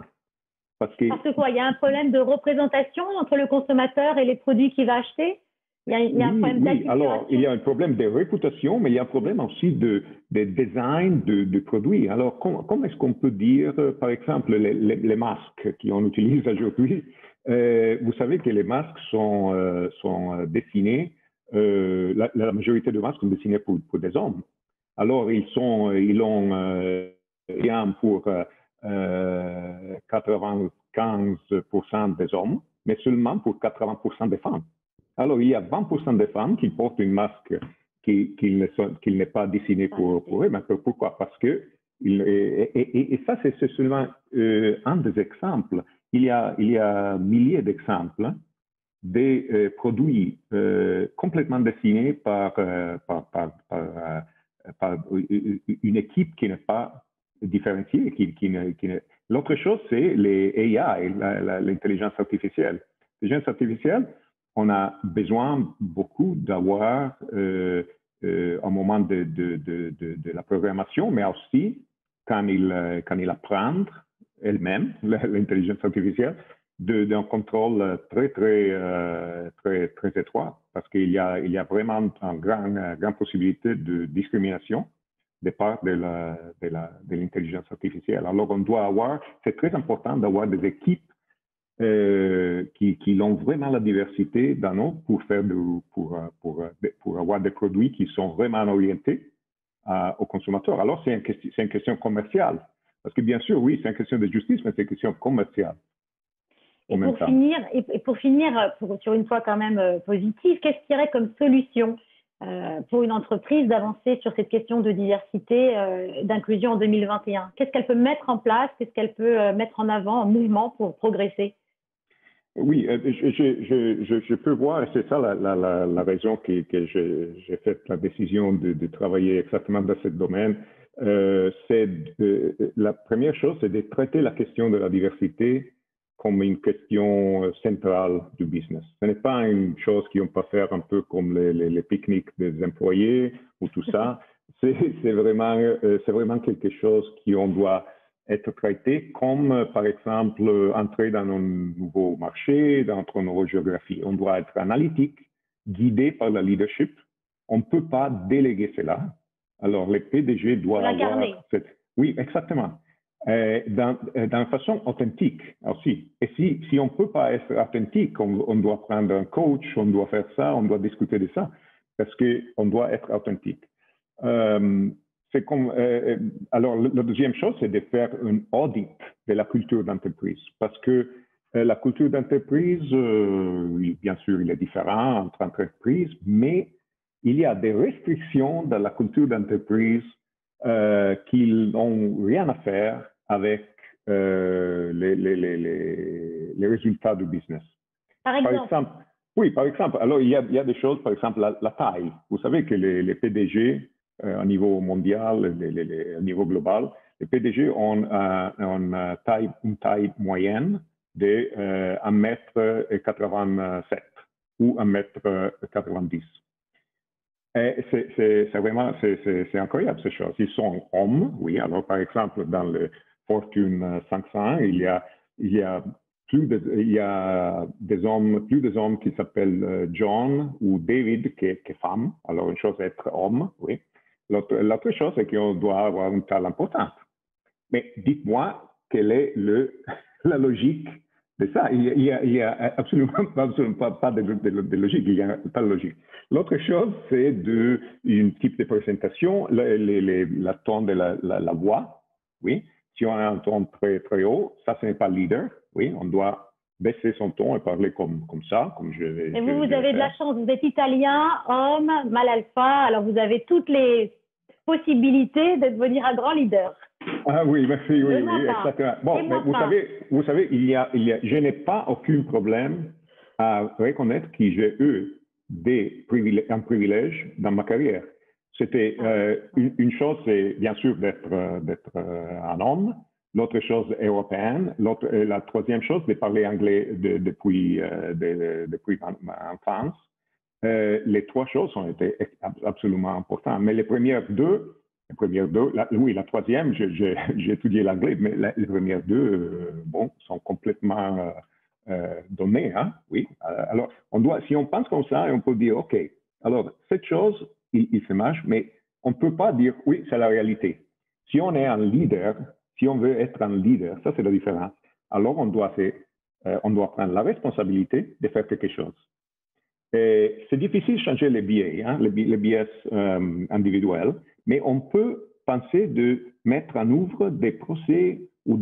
Parce que quoi, il y a un problème de représentation entre le consommateur et les produits qu'il va acheter? Il y a un problème d'acculturation. Alors, il y a un problème de réputation, mais il y a un problème aussi de design de produits. Alors, comment est-ce qu'on peut dire, par exemple, les masques qu'on utilise aujourd'hui? Vous savez que les masques sont dessinés, la majorité des masques sont dessinés pour des hommes. Alors, ils ont rien pour 95% des hommes, mais seulement pour 80% des femmes. Alors, il y a 20% des femmes qui portent une masque qui n'est pas dessiné pour eux. Mais pourquoi? Parce que, et ça, c'est seulement un des exemples. Il y a milliers d'exemples des produits complètement dessinés par une équipe qui n'est pas différenciée. L'autre chose, c'est les AI, l'intelligence artificielle. L'intelligence artificielle, on a besoin beaucoup d'avoir un moment de la programmation, mais aussi quand il apprend elle-même, l'intelligence artificielle, d'un contrôle très étroit, parce qu'il y a vraiment une grande possibilité de discrimination de part de l'intelligence artificielle. Alors, c'est très important d'avoir des équipes qui ont vraiment la diversité dans nous pour avoir des produits qui sont vraiment orientés aux consommateurs. Alors, c'est une question commerciale. Parce que bien sûr, oui, c'est une question de justice, mais c'est une question commerciale. Et pour finir, sur une fois quand même positive, qu'est-ce qu'il y aurait comme solution pour une entreprise d'avancer sur cette question de diversité, d'inclusion en 2021? Qu'est-ce qu'elle peut mettre en place? Qu'est-ce qu'elle peut mettre en avant, en mouvement pour progresser? Oui, je peux voir, et c'est ça la raison que j'ai fait la décision de travailler exactement dans ce domaine. La première chose, c'est de traiter la question de la diversité comme une question centrale du business. Ce n'est pas une chose qu'on peut faire un peu comme les pique-niques des employés ou tout ça. C'est vraiment quelque chose qu'on doit être traité comme, par exemple, entrer dans un nouveau marché, dans une nouvelle géographie. On doit être analytique, guidé par le leadership. On ne peut pas déléguer cela. Alors, les PDG doivent avoir... Oui, exactement. D'une façon authentique aussi. Et si on ne peut pas être authentique, on doit prendre un coach, on doit faire ça, on doit discuter de ça, parce qu'on doit être authentique. Alors, la deuxième chose, c'est de faire un audit de la culture d'entreprise, parce que La culture d'entreprise, bien sûr, il est différent entre entreprises, mais il y a des restrictions dans la culture d'entreprise qui n'ont rien à faire avec les résultats du business. Par exemple, oui, par exemple. Alors, il y a des choses, par exemple, la taille. Vous savez que les PDG, au niveau mondial, au niveau global, les PDG ont une taille moyenne de 1,87 m ou 1,90 m. Et c'est vraiment, c'est incroyable ces choses. Ils sont hommes, oui. Alors, par exemple, dans le Fortune 500, il y a plus des hommes qui s'appellent John ou David qui est femme. Alors, une chose est être homme, oui. L'autre chose, c'est qu'on doit avoir une taille importante. Mais dites-moi, quelle est la logique de ça? Il y a absolument pas de logique, il n'y a pas de logique. L'autre chose, c'est une type de présentation, la ton de la voix, oui. Si on a un ton très, très haut, ça, ce n'est pas leader, oui. On doit baisser son ton et parler comme ça, comme je vais. Et vous avez de la chance, vous êtes italien, homme, mal alpha, alors vous avez toutes les possibilités de devenir un grand leader. Ah oui, merci, oui, exactement. Bon, mais vous savez, je n'ai pas aucun problème à reconnaître que j'ai eu un privilège dans ma carrière. C'était une chose, c'est bien sûr d'être un homme. L'autre chose européenne. La troisième chose, de parler anglais depuis ma enfance. Les trois choses ont été absolument importantes. Mais les premières deux, la troisième, j'ai étudié l'anglais, mais les premières deux, sont complètement données, hein, oui. Alors, si on pense comme ça, on peut dire, OK, alors, cette chose, il se marche, mais on ne peut pas dire, oui, c'est la réalité. Si on est un leader, si on veut être un leader, ça c'est la différence. Alors, on doit prendre la responsabilité de faire quelque chose. C'est difficile de changer les biais, hein, les biais individuels, mais on peut penser de mettre en œuvre des procès ou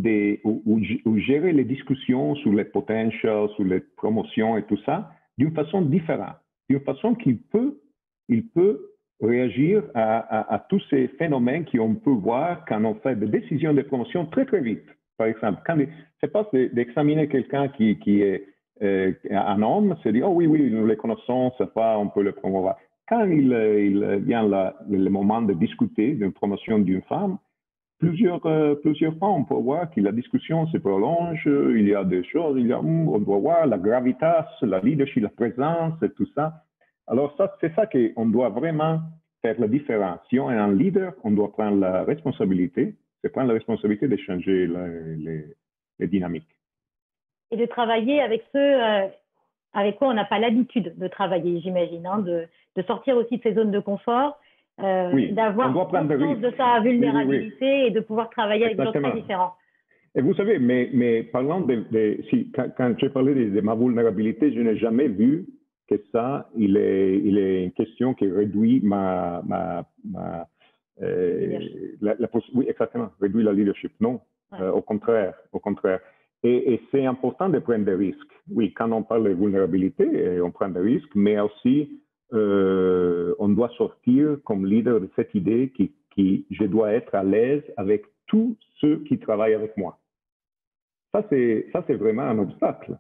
gérer les discussions sur les potentials, sur les promotions et tout ça d'une façon différente, d'une façon qu'il peut réagir à tous ces phénomènes qu'on peut voir quand on fait des décisions de promotion très très vite. Par exemple, c'est pas d'examiner quelqu'un qui est un homme, c'est dire, oh oui, nous les connaissons, c'est pas, on peut le promouvoir. Quand il vient le moment de discuter d'une promotion d'une femme, plusieurs fois, on peut voir que la discussion se prolonge, il y a des choses, on doit voir la gravitas, la leadership, la présence et tout ça. Alors, c'est ça qu'on doit vraiment faire la différence. Si on est un leader, on doit prendre la responsabilité, c'est prendre la responsabilité de changer les dynamiques. Et de travailler avec ceux avec quoi on n'a pas l'habitude de travailler, j'imagine, hein, de sortir aussi de ses zones de confort, d'avoir conscience de sa vulnérabilité et de pouvoir travailler avec des gens très différents. Et vous savez, mais parlant quand j'ai parlé de ma vulnérabilité, je n'ai jamais vu que ça, il est une question qui réduit oui, exactement, réduit la leadership. Non, ouais. Au contraire. Et c'est important de prendre des risques. Oui, quand on parle de vulnérabilité, on prend des risques, mais aussi on doit sortir comme leader de cette idée que je dois être à l'aise avec tous ceux qui travaillent avec moi. Ça, c'est vraiment un obstacle.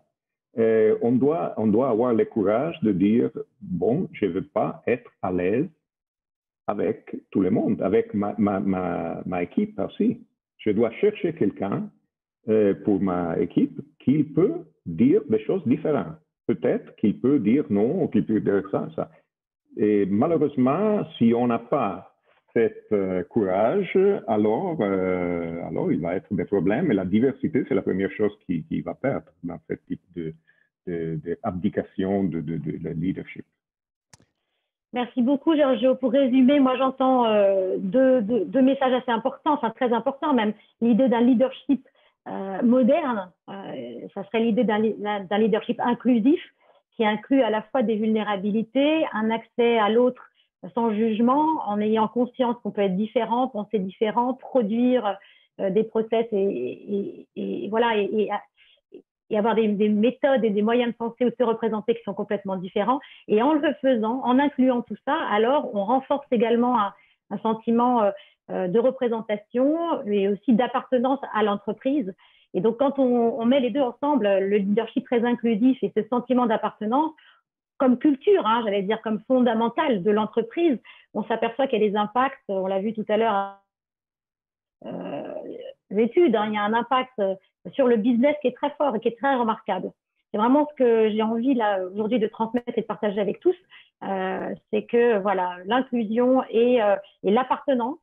On doit avoir le courage de dire, bon, je ne veux pas être à l'aise avec tout le monde, avec ma équipe aussi. Je dois chercher quelqu'un pour ma équipe qui peut dire des choses différentes. Peut-être qu'il peut dire non ou qu'il peut dire ça. Et malheureusement, si on n'a pas ce courage, alors il va être des problèmes. Et la diversité, c'est la première chose qui va perdre dans ce type d'abdication de leadership. Merci beaucoup, Giorgio. Pour résumer, moi, j'entends deux messages assez importants, enfin très importants même. L'idée d'un leadership moderne, ça serait l'idée d'un leadership inclusif qui inclut à la fois des vulnérabilités, un accès à l'autre sans jugement, en ayant conscience qu'on peut être différent, penser différent, produire des process et voilà, et et avoir des méthodes et des moyens de penser ou de se représenter qui sont complètement différents. Et en le faisant, en incluant tout ça, alors on renforce également un sentiment de représentation et aussi d'appartenance à l'entreprise. Et donc, quand on met les deux ensemble, le leadership très inclusif et ce sentiment d'appartenance, comme culture, j'allais dire comme fondamental de l'entreprise, on s'aperçoit qu'il y a des impacts, on l'a vu tout à l'heure, les études, il y a un impact sur le business qui est très fort et qui est très remarquable. C'est vraiment ce que j'ai envie là aujourd'hui de transmettre et de partager avec tous, c'est que voilà, l'inclusion et l'appartenance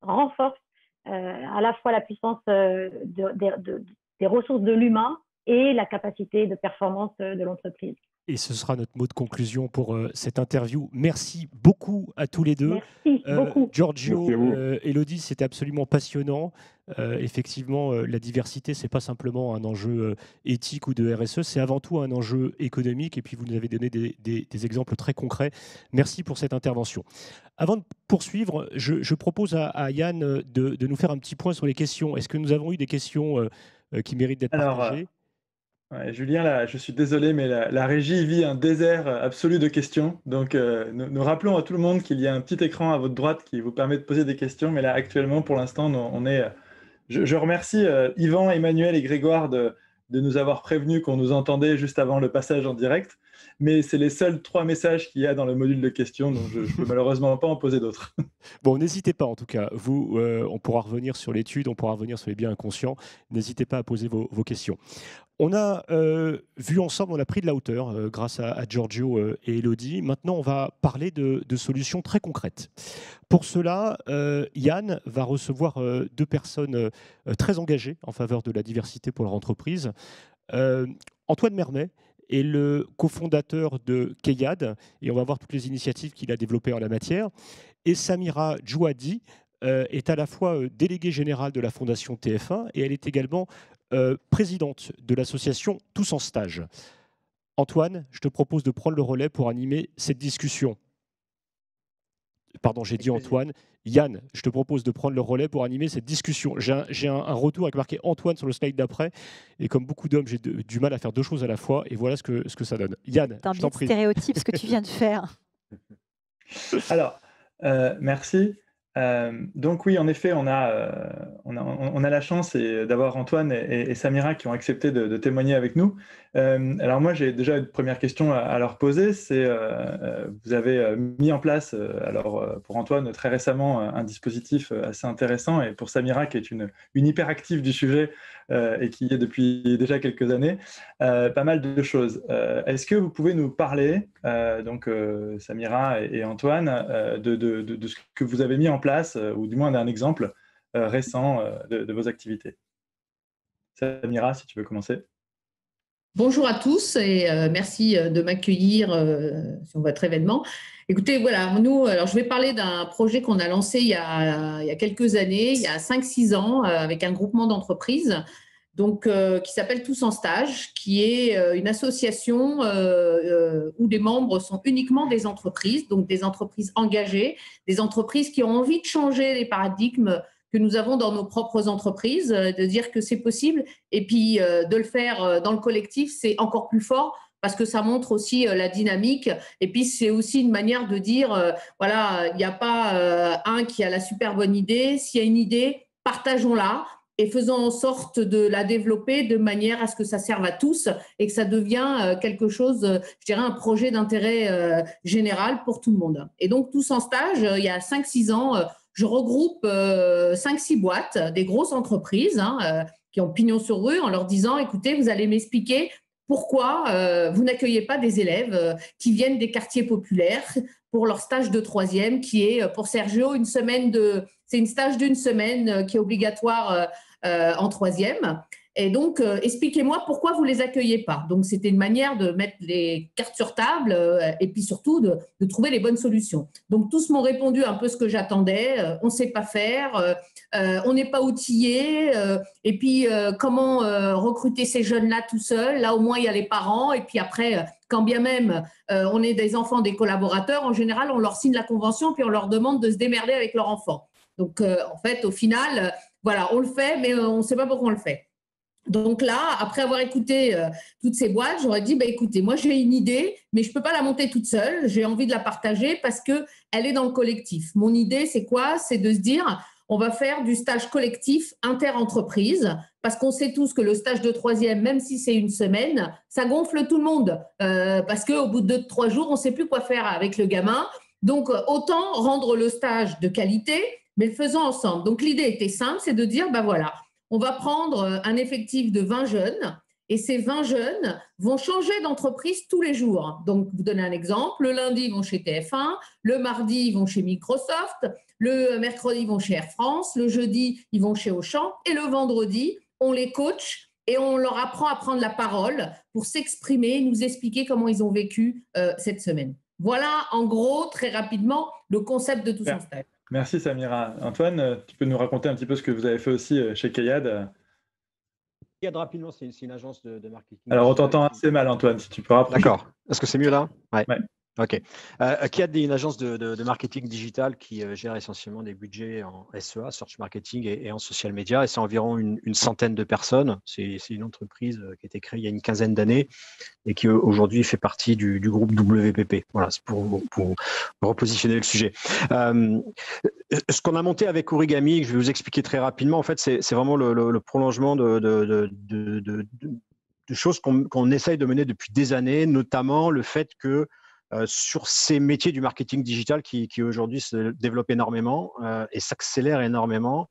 renforcent à la fois la puissance des ressources de l'humain et la capacité de performance de l'entreprise. Et ce sera notre mot de conclusion pour cette interview. Merci beaucoup à tous les deux. Merci beaucoup. Giorgio, Élodie, c'était absolument passionnant. Effectivement, la diversité, ce n'est pas simplement un enjeu éthique ou de RSE, c'est avant tout un enjeu économique. Et puis, vous nous avez donné des exemples très concrets. Merci pour cette intervention. Avant de poursuivre, je propose à Yann de nous faire un petit point sur les questions. Est-ce que nous avons eu des questions qui méritent d'être partagées ? Ouais, Julien, là, je suis désolé, mais la régie vit un désert absolu de questions. Donc, nous rappelons à tout le monde qu'il y a un petit écran à votre droite qui vous permet de poser des questions. Mais là, actuellement, pour l'instant, on est. Je remercie Yvan, Emmanuel et Grégoire de nous avoir prévenus qu'on nous entendait juste avant le passage en direct. Mais c'est les seuls 3 messages qu'il y a dans le module de questions, donc je ne peux malheureusement pas en poser d'autres. Bon, n'hésitez pas en tout cas. Vous, on pourra revenir sur l'étude, on pourra revenir sur les biens inconscients. N'hésitez pas à poser vos questions. On a vu ensemble, on a pris de la hauteur grâce à Giorgio et Élodie. Maintenant, on va parler de solutions très concrètes. Pour cela, Yann va recevoir 2 personnes très engagées en faveur de la diversité pour leur entreprise. Antoine Mermet est le cofondateur de Keyad, et on va voir toutes les initiatives qu'il a développées en la matière. Et Samira Djouadi est à la fois déléguée générale de la Fondation TF1 et elle est également présidente de l'association Tous en Stage. Antoine, je te propose de prendre le relais pour animer cette discussion. Pardon, j'ai dit Antoine. Yann, je te propose de prendre le relais pour animer cette discussion. J'ai un retour avec marqué Antoine sur le slide d'après. Et comme beaucoup d'hommes, j'ai du mal à faire 2 choses à la fois. Et voilà ce que ça donne. Yann, je t'en prie. Stéréotype, ce que tu viens de faire. Alors, merci. Donc oui, en effet, on a la chance d'avoir Antoine et Samira qui ont accepté de témoigner avec nous. Alors moi, j'ai déjà une première question à leur poser. C'est vous avez mis en place, alors pour Antoine très récemment, un dispositif assez intéressant, et pour Samira qui est une hyperactive du sujet et qui est depuis déjà quelques années, pas mal de choses. Est-ce que vous pouvez nous parler, donc Samira et Antoine, de ce que vous avez mis en place, ou du moins d'un exemple récent de vos activités? Samira, si tu veux commencer. Bonjour à tous et merci de m'accueillir sur votre événement. Écoutez, voilà, nous, alors je vais parler d'un projet qu'on a lancé il y a quelques années, il y a 5-6 ans, avec un groupement d'entreprises, donc qui s'appelle Tous en Stage, qui est une association où les membres sont uniquement des entreprises, donc des entreprises engagées, des entreprises qui ont envie de changer les paradigmes que nous avons dans nos propres entreprises, de dire que c'est possible, et puis de le faire dans le collectif, c'est encore plus fort parce que ça montre aussi la dynamique, et puis c'est aussi une manière de dire, voilà, il n'y a pas un qui a la super bonne idée, s'il y a une idée, partageons-la et faisons en sorte de la développer de manière à ce que ça serve à tous et que ça devient quelque chose, je dirais un projet d'intérêt général pour tout le monde. Et donc, Tous en Stage, il y a 5-6 ans, je regroupe 5-6 boîtes, des grosses entreprises qui ont pignon sur rue, en leur disant, écoutez, vous allez m'expliquer pourquoi vous n'accueillez pas des élèves qui viennent des quartiers populaires pour leur stage de 3e, qui est pour Sergio c'est une stage d'1 semaine qui est obligatoire en 3e. Et donc, expliquez-moi pourquoi vous ne les accueillez pas. Donc, c'était une manière de mettre les cartes sur table et puis surtout de trouver les bonnes solutions. Donc, tous m'ont répondu un peu ce que j'attendais. On ne sait pas faire, on n'est pas outillé. Et puis, comment recruter ces jeunes-là tout seuls? Là, au moins, il y a les parents. Et puis après, quand bien même on est des enfants des collaborateurs, en général, on leur signe la convention puis on leur demande de se démerder avec leur enfant. Donc, en fait, au final, voilà, on le fait, mais on ne sait pas pourquoi on le fait. Donc là, après avoir écouté toutes ces boîtes, j'aurais dit, écoutez, moi j'ai une idée, mais je ne peux pas la monter toute seule. J'ai envie de la partager parce qu'elle est dans le collectif. Mon idée, c'est quoi? C'est de se dire, on va faire du stage collectif inter-entreprise parce qu'on sait tous que le stage de troisième, même si c'est une semaine, ça gonfle tout le monde parce qu'au bout de 2-3 jours, on ne sait plus quoi faire avec le gamin. Donc, autant rendre le stage de qualité, mais le faisant ensemble. Donc, l'idée était simple, c'est de dire, voilà, on va prendre un effectif de 20 jeunes et ces 20 jeunes vont changer d'entreprise tous les jours. Donc, vous donnez un exemple, le lundi, ils vont chez TF1, le mardi, ils vont chez Microsoft, le mercredi, ils vont chez Air France, le jeudi, ils vont chez Auchan et le vendredi, on les coach et on leur apprend à prendre la parole pour s'exprimer, nous expliquer comment ils ont vécu cette semaine. Voilà, en gros, très rapidement, le concept de tout son stage. Merci Samira. Antoine, tu peux nous raconter un petit peu ce que vous avez fait aussi chez Kayad? Kayad, rapidement, c'est une agence de marketing. Alors, on t'entend assez mal, Antoine, si tu peux rapprocher. D'accord. Est-ce que c'est mieux là? Ouais. OK. Kayad est une agence de marketing digital qui gère essentiellement des budgets en SEA, Search Marketing et en social media. Et c'est environ une centaine de personnes. C'est une entreprise qui a été créée il y a une quinzaine d'années et qui aujourd'hui fait partie du groupe WPP. Voilà, c'est pour repositionner le sujet. Ce qu'on a monté avec Origami, que je vais vous expliquer très rapidement, en fait, c'est vraiment le prolongement de choses qu'on essaye de mener depuis des années, notamment le fait que sur ces métiers du marketing digital qui aujourd'hui se développent énormément et s'accélèrent énormément,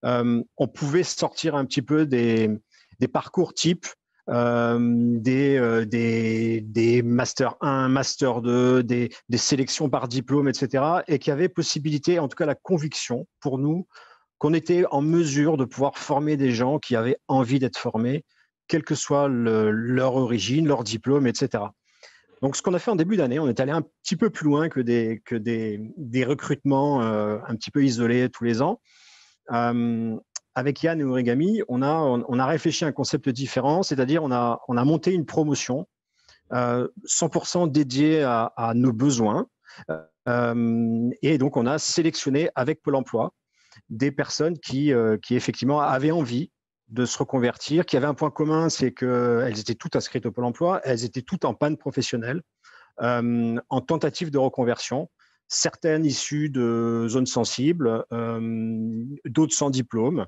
on pouvait sortir un petit peu des parcours types, des Master 1, Master 2, des sélections par diplôme, etc. et qui avait possibilité, en tout cas la conviction pour nous, qu'on était en mesure de pouvoir former des gens qui avaient envie d'être formés, quelle que soit leur origine, leur diplôme, etc. Donc, ce qu'on a fait en début d'année, on est allé un petit peu plus loin que des recrutements un petit peu isolés tous les ans. Avec Yann et Origami, on a réfléchi à un concept différent, c'est-à-dire on a monté une promotion 100% dédiée à nos besoins. Et donc, on a sélectionné avec Pôle emploi des personnes qui effectivement avaient envie de se reconvertir, qui avaient un point commun, c'est qu'elles étaient toutes inscrites au Pôle emploi, elles étaient toutes en panne professionnelle, en tentative de reconversion, certaines issues de zones sensibles, d'autres sans diplôme.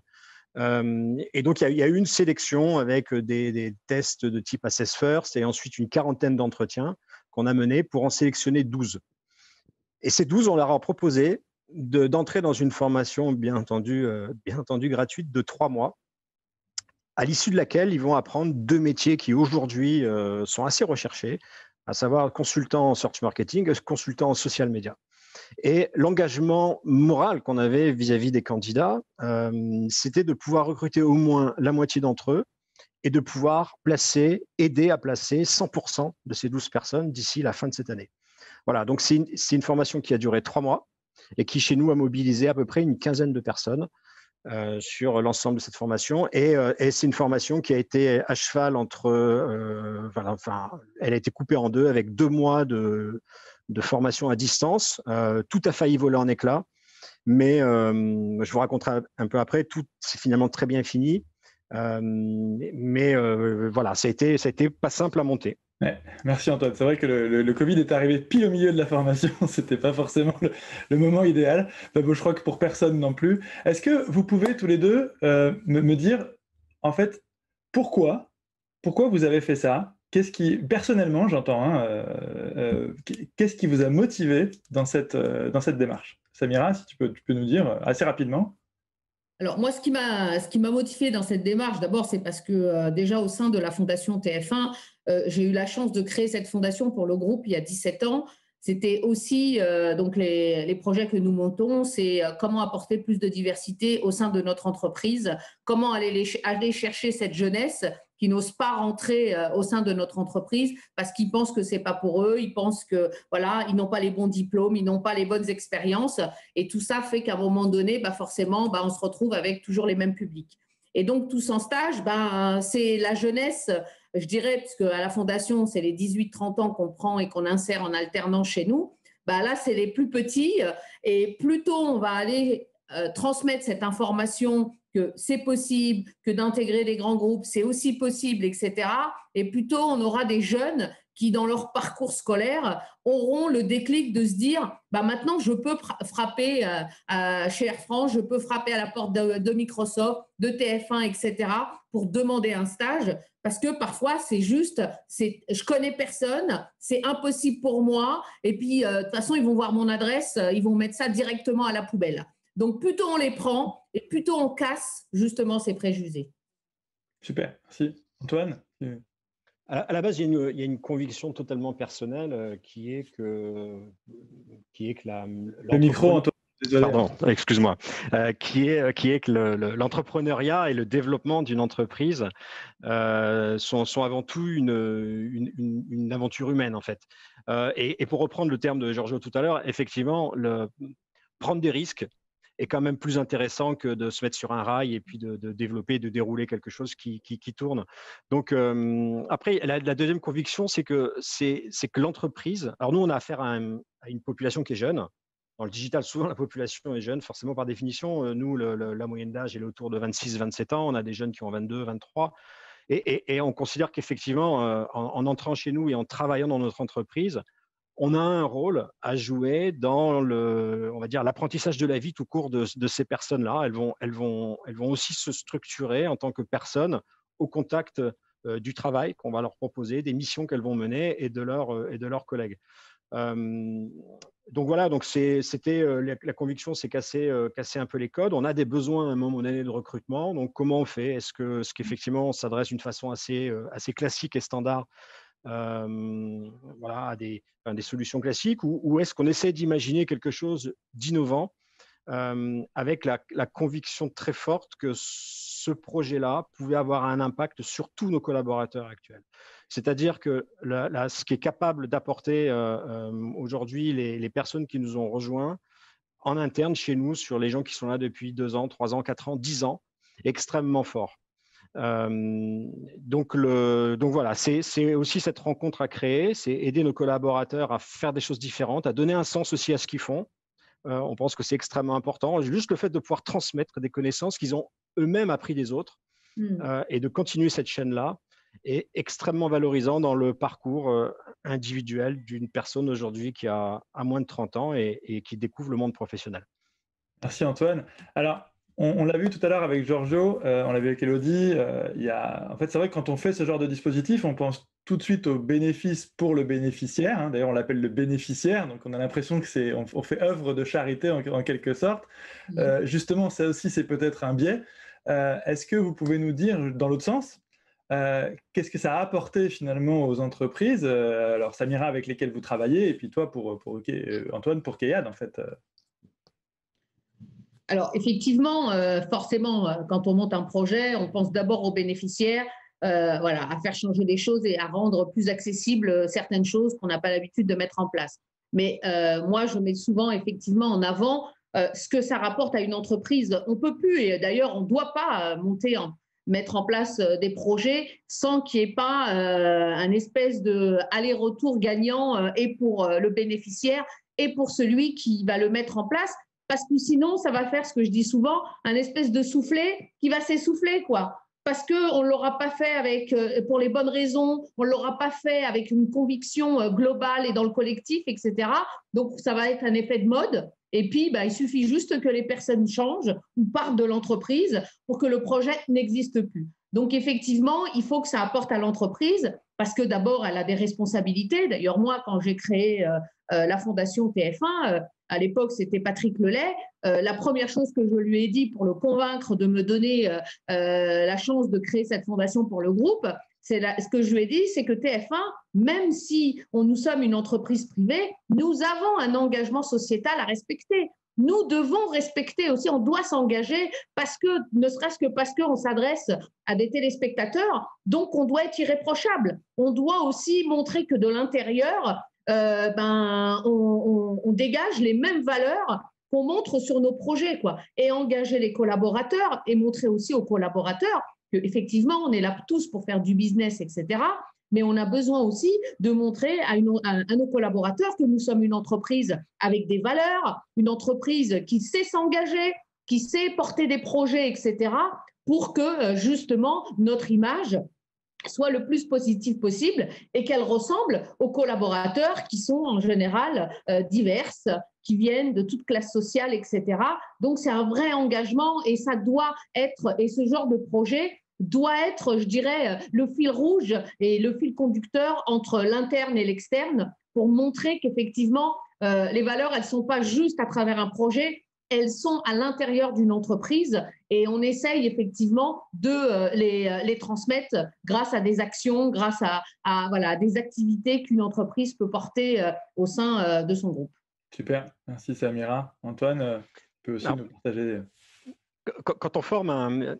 Et donc, il y a eu une sélection avec des tests de type Assess First et ensuite une quarantaine d'entretiens qu'on a menés pour en sélectionner 12. Et ces 12, on leur a proposé d'entrer dans une formation, bien entendu gratuite de 3 mois, à l'issue de laquelle ils vont apprendre 2 métiers qui aujourd'hui sont assez recherchés, à savoir consultant en search marketing, consultant en social media. Et l'engagement moral qu'on avait vis-à-vis des candidats, c'était de pouvoir recruter au moins la moitié d'entre eux et de pouvoir aider à placer 100% de ces 12 personnes d'ici la fin de cette année. Voilà, donc c'est une formation qui a duré 3 mois et qui, chez nous, a mobilisé à peu près une quinzaine de personnes sur l'ensemble de cette formation. Et c'est une formation qui a été à cheval entre… elle a été coupée en deux avec 2 mois de formation à distance. Tout a failli voler en éclats, mais je vous raconterai un peu après, tout c'est finalement très bien fini. Mais voilà, ça a été pas simple à monter. Ouais, merci Antoine. C'est vrai que le Covid est arrivé pile au milieu de la formation. C'était pas forcément le moment idéal. Enfin, bon, je crois que pour personne non plus. Est-ce que vous pouvez tous les deux me dire, en fait, pourquoi vous avez fait ça? Qu'est-ce qui, personnellement, j'entends, qu'est-ce qui vous a motivé dans cette démarche? Samira, si tu peux nous dire assez rapidement. Alors moi, ce qui m'a motivée dans cette démarche, d'abord, c'est parce que déjà au sein de la Fondation TF1, j'ai eu la chance de créer cette fondation pour le groupe il y a 17 ans. C'était aussi donc les projets que nous montons, c'est comment apporter plus de diversité au sein de notre entreprise, comment aller chercher cette jeunesse qui n'osent pas rentrer au sein de notre entreprise parce qu'ils pensent que c'est pas pour eux, ils pensent que voilà, ils n'ont pas les bons diplômes, ils n'ont pas les bonnes expériences, et tout ça fait qu'à un moment donné, forcément, on se retrouve avec toujours les mêmes publics. Et donc tous en stage, c'est la jeunesse, je dirais, parce qu'à la Fondation, c'est les 18-30 ans qu'on prend et qu'on insère en alternance chez nous. Là, c'est les plus petits, et plus tôt on va aller transmettre cette information que c'est possible, que d'intégrer des grands groupes, c'est aussi possible, etc. Et plutôt, on aura des jeunes qui, dans leur parcours scolaire, auront le déclic de se dire maintenant, je peux frapper chez Air France, je peux frapper à la porte de Microsoft, de TF1, etc., pour demander un stage. Parce que parfois, c'est juste, je connais personne, c'est impossible pour moi. Et puis, de toute façon, ils vont voir mon adresse, ils vont mettre ça directement à la poubelle. Donc, plutôt on les prend et plutôt on casse justement ces préjugés. Super, merci. Antoine? À la base, il y a une conviction totalement personnelle qui est que le micro, Antoine. Désolé. Pardon, excuse-moi. Qui est que l'entrepreneuriat et le développement d'une entreprise sont avant tout une aventure humaine, en fait. Et pour reprendre le terme de Giorgio tout à l'heure, effectivement, prendre des risques est quand même plus intéressant que de se mettre sur un rail et puis de développer, de dérouler quelque chose qui tourne. Donc, après, la deuxième conviction, c'est que l'entreprise… Alors, nous, on a affaire à une population qui est jeune. Dans le digital, souvent, la population est jeune. Forcément, par définition, nous, la moyenne d'âge est autour de 26-27 ans. On a des jeunes qui ont 22, 23. Et on considère qu'effectivement, en entrant chez nous et en travaillant dans notre entreprise, on a un rôle à jouer dans on va dire, l'apprentissage de la vie tout court de ces personnes-là. Elles vont aussi se structurer en tant que personnes au contact du travail qu'on va leur proposer, des missions qu'elles vont mener et de leurs collègues. Donc voilà, c'était la conviction, c'est casser un peu les codes. On a des besoins à un moment donné de recrutement. Donc comment on fait? Est-ce qu'effectivement on s'adresse d'une façon assez classique et standard à des solutions classiques, ou est-ce qu'on essaie d'imaginer quelque chose d'innovant avec la conviction très forte que ce projet-là pouvait avoir un impact sur tous nos collaborateurs actuels? C'est-à-dire que ce qui est capable d'apporter aujourd'hui les personnes qui nous ont rejoints en interne chez nous, sur les gens qui sont là depuis 2 ans, 3 ans, 4 ans, 10 ans, extrêmement fort. Donc voilà, c'est aussi cette rencontre à créer, c'est aider nos collaborateurs à faire des choses différentes, à donner un sens aussi à ce qu'ils font. On pense que c'est extrêmement important. Juste le fait de pouvoir transmettre des connaissances qu'ils ont eux-mêmes appris des autres et de continuer cette chaîne-là est extrêmement valorisant dans le parcours individuel d'une personne aujourd'hui qui a moins de 30 ans et qui découvre le monde professionnel. Merci Antoine. Alors, on l'a vu tout à l'heure avec Giorgio, on l'a vu avec Elodie. En fait, c'est vrai que quand on fait ce genre de dispositif, on pense tout de suite au bénéfice pour le bénéficiaire. Hein. D'ailleurs, on l'appelle le bénéficiaire. Donc, on a l'impression que on fait œuvre de charité en quelque sorte. Justement, ça aussi, c'est peut-être un biais. Est-ce que vous pouvez nous dire, dans l'autre sens, qu'est-ce que ça a apporté finalement aux entreprises? Alors, Samira, avec lesquelles vous travaillez, et puis toi, Antoine, pour Keyad, en fait. Alors, effectivement, forcément, quand on monte un projet, on pense d'abord aux bénéficiaires, à faire changer des choses et à rendre plus accessibles certaines choses qu'on n'a pas l'habitude de mettre en place. Mais moi, je mets souvent effectivement en avant ce que ça rapporte à une entreprise. On ne peut plus, et d'ailleurs, on ne doit pas mettre en place des projets sans qu'il n'y ait pas un espèce de aller-retour gagnant et pour le bénéficiaire et pour celui qui va le mettre en place. Parce que sinon, ça va faire ce que je dis souvent, un espèce de soufflet qui va s'essouffler, quoi. Parce qu'on ne l'aura pas fait pour les bonnes raisons, on ne l'aura pas fait avec une conviction globale et dans le collectif, etc. Donc, ça va être un effet de mode. Et puis, il suffit juste que les personnes changent ou partent de l'entreprise pour que le projet n'existe plus. Donc, effectivement, il faut que ça apporte à l'entreprise parce que d'abord, elle a des responsabilités. D'ailleurs, moi, quand j'ai créé la fondation TF1, à l'époque, c'était Patrick Lelay. La première chose que je lui ai dit pour le convaincre de me donner la chance de créer cette fondation pour le groupe, ce que je lui ai dit, c'est que TF1, même si nous sommes une entreprise privée, nous avons un engagement sociétal à respecter. Nous devons respecter aussi, on doit s'engager ne serait-ce que parce qu'on s'adresse à des téléspectateurs, donc on doit être irréprochable. On doit aussi montrer que de l'intérieur, on dégage les mêmes valeurs qu'on montre sur nos projets, quoi. Et engager les collaborateurs et montrer aussi aux collaborateurs qu'effectivement, on est là tous pour faire du business, etc. Mais on a besoin aussi de montrer à nos collaborateurs que nous sommes une entreprise avec des valeurs, une entreprise qui sait s'engager. qui sait porter des projets, etc., pour que justement notre image soit le plus positive possible et qu'elle ressemble aux collaborateurs qui sont en général diverses, qui viennent de toute classe sociale, etc. Donc, c'est un vrai engagement et ça doit être, et ce genre de projet doit être, je dirais, le fil rouge et le fil conducteur entre l'interne et l'externe pour montrer qu'effectivement, les valeurs, elles ne sont pas juste à travers un projet, elles sont à l'intérieur d'une entreprise et on essaye effectivement de les transmettre grâce à des actions, grâce à voilà, des activités qu'une entreprise peut porter au sein de son groupe. Super, merci Samira. Antoine, tu peux aussi nous partager. Quand on forme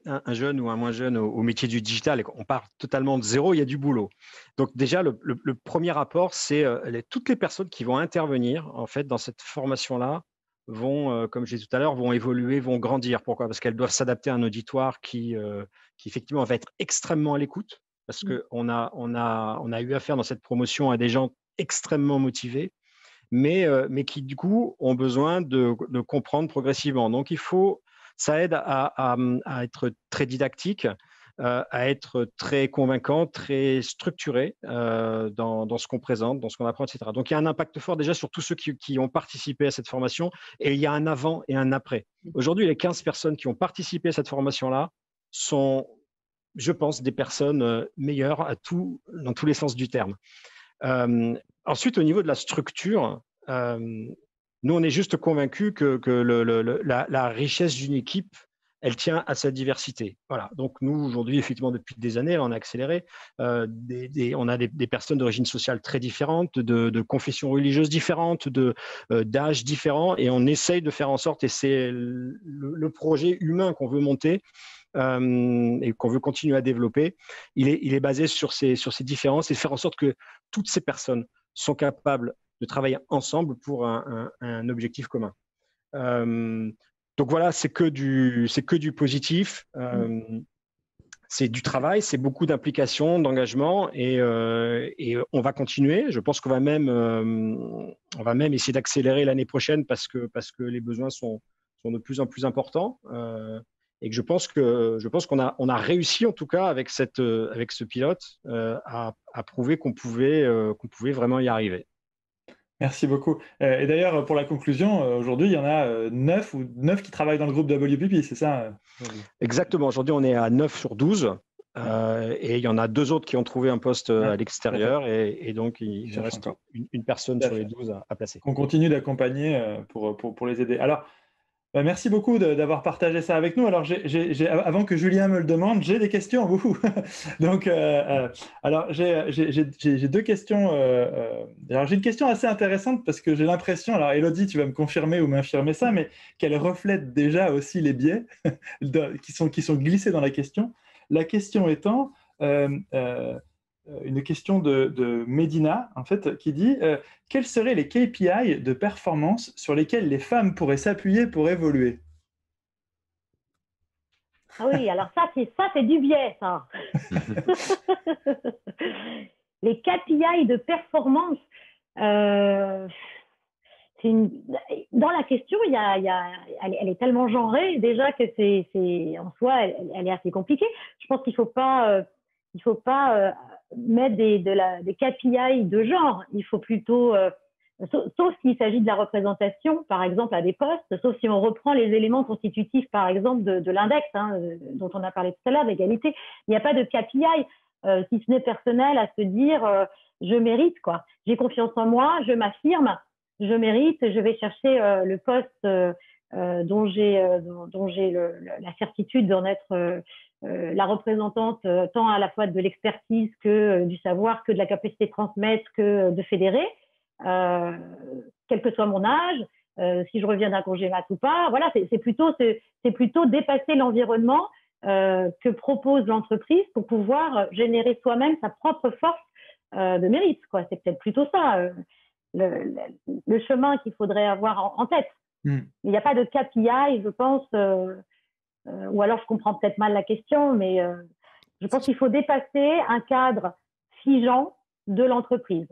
un jeune ou un moins jeune au métier du digital et qu'on part totalement de zéro, il y a du boulot. Donc déjà, le premier rapport, c'est toutes les personnes qui vont intervenir en fait, dans cette formation-là vont, comme je disais tout à l'heure, vont évoluer, vont grandir. Pourquoi ? Parce qu'elles doivent s'adapter à un auditoire qui effectivement va être extrêmement à l'écoute, parce qu'on a eu affaire dans cette promotion à des gens extrêmement motivés, mais qui du coup ont besoin de comprendre progressivement. Donc ça aide à être très didactique, à être très convaincant, très structuré dans ce qu'on présente, dans ce qu'on apprend, etc. Donc, il y a un impact fort déjà sur tous ceux qui ont participé à cette formation et il y a un avant et un après. Aujourd'hui, les 15 personnes qui ont participé à cette formation-là sont, je pense, des personnes meilleures dans tous les sens du terme. Ensuite, au niveau de la structure, nous, on est juste convaincus que la richesse d'une équipe, elle tient à sa diversité. Voilà. Donc, nous, aujourd'hui, effectivement, depuis des années, on a accéléré. On a des personnes d'origine sociale très différentes, de confessions religieuses différentes, d'âges différents, et on essaye de faire en sorte, et c'est le projet humain qu'on veut monter, et qu'on veut continuer à développer, il est basé sur ces différences et faire en sorte que toutes ces personnes sont capables de travailler ensemble pour un objectif commun. Donc voilà, c'est que du positif, c'est du travail, c'est beaucoup d'implication, d'engagement et on va continuer. Je pense qu'on va même essayer d'accélérer l'année prochaine parce que les besoins sont de plus en plus importants. Et que je pense qu'on a réussi en tout cas avec ce pilote à prouver qu'on pouvait vraiment y arriver. Merci beaucoup. Et d'ailleurs, pour la conclusion, aujourd'hui, il y en a 9 qui travaillent dans le groupe WPP, c'est ça Exactement. Aujourd'hui, on est à 9 sur 12. Et il y en a 2 autres qui ont trouvé un poste à l'extérieur. Et donc, il reste une personne sur les 12 à placer. On continue d'accompagner pour les aider. Alors, merci beaucoup d'avoir partagé ça avec nous. Alors, avant que Julien me le demande, j'ai des questions. Donc, alors j'ai 2 questions. Alors, j'ai une question assez intéressante parce que j'ai l'impression, alors Élodie, tu vas me confirmer ou m'infirmer ça, mais qu'elle reflète déjà aussi les biais qui sont glissés dans la question. La question étant une question de Medina, en fait, qui dit quels seraient les KPI de performance sur lesquels les femmes pourraient s'appuyer pour évoluer? Ah oui, alors ça c'est du biais, ça. Les KPI de performance, dans la question, elle est tellement genrée déjà que c'est en soi, elle est assez compliquée. Je pense qu'il ne faut pas mettre des KPI de genre. Il faut plutôt, sauf s'il s'agit de la représentation, par exemple, à des postes, sauf si on reprend les éléments constitutifs, par exemple, de l'index, dont on a parlé tout à l'heure, d'égalité. Il n'y a pas de KPI, si ce n'est personnel, à se dire je mérite, quoi. J'ai confiance en moi, je m'affirme, je mérite, je vais chercher le poste dont j'ai la certitude d'en être la représentante tant à la fois de l'expertise que du savoir, que de la capacité de transmettre, que de fédérer, quel que soit mon âge, si je reviens d'un congé mat ou pas. Voilà, c'est plutôt dépasser l'environnement que propose l'entreprise pour pouvoir générer soi-même sa propre force de mérite, quoi. C'est peut-être plutôt ça le chemin qu'il faudrait avoir en tête. Il n'y a pas de KPI, je pense, ou alors je comprends peut-être mal la question, mais je pense qu'il faut dépasser un cadre figeant de l'entreprise.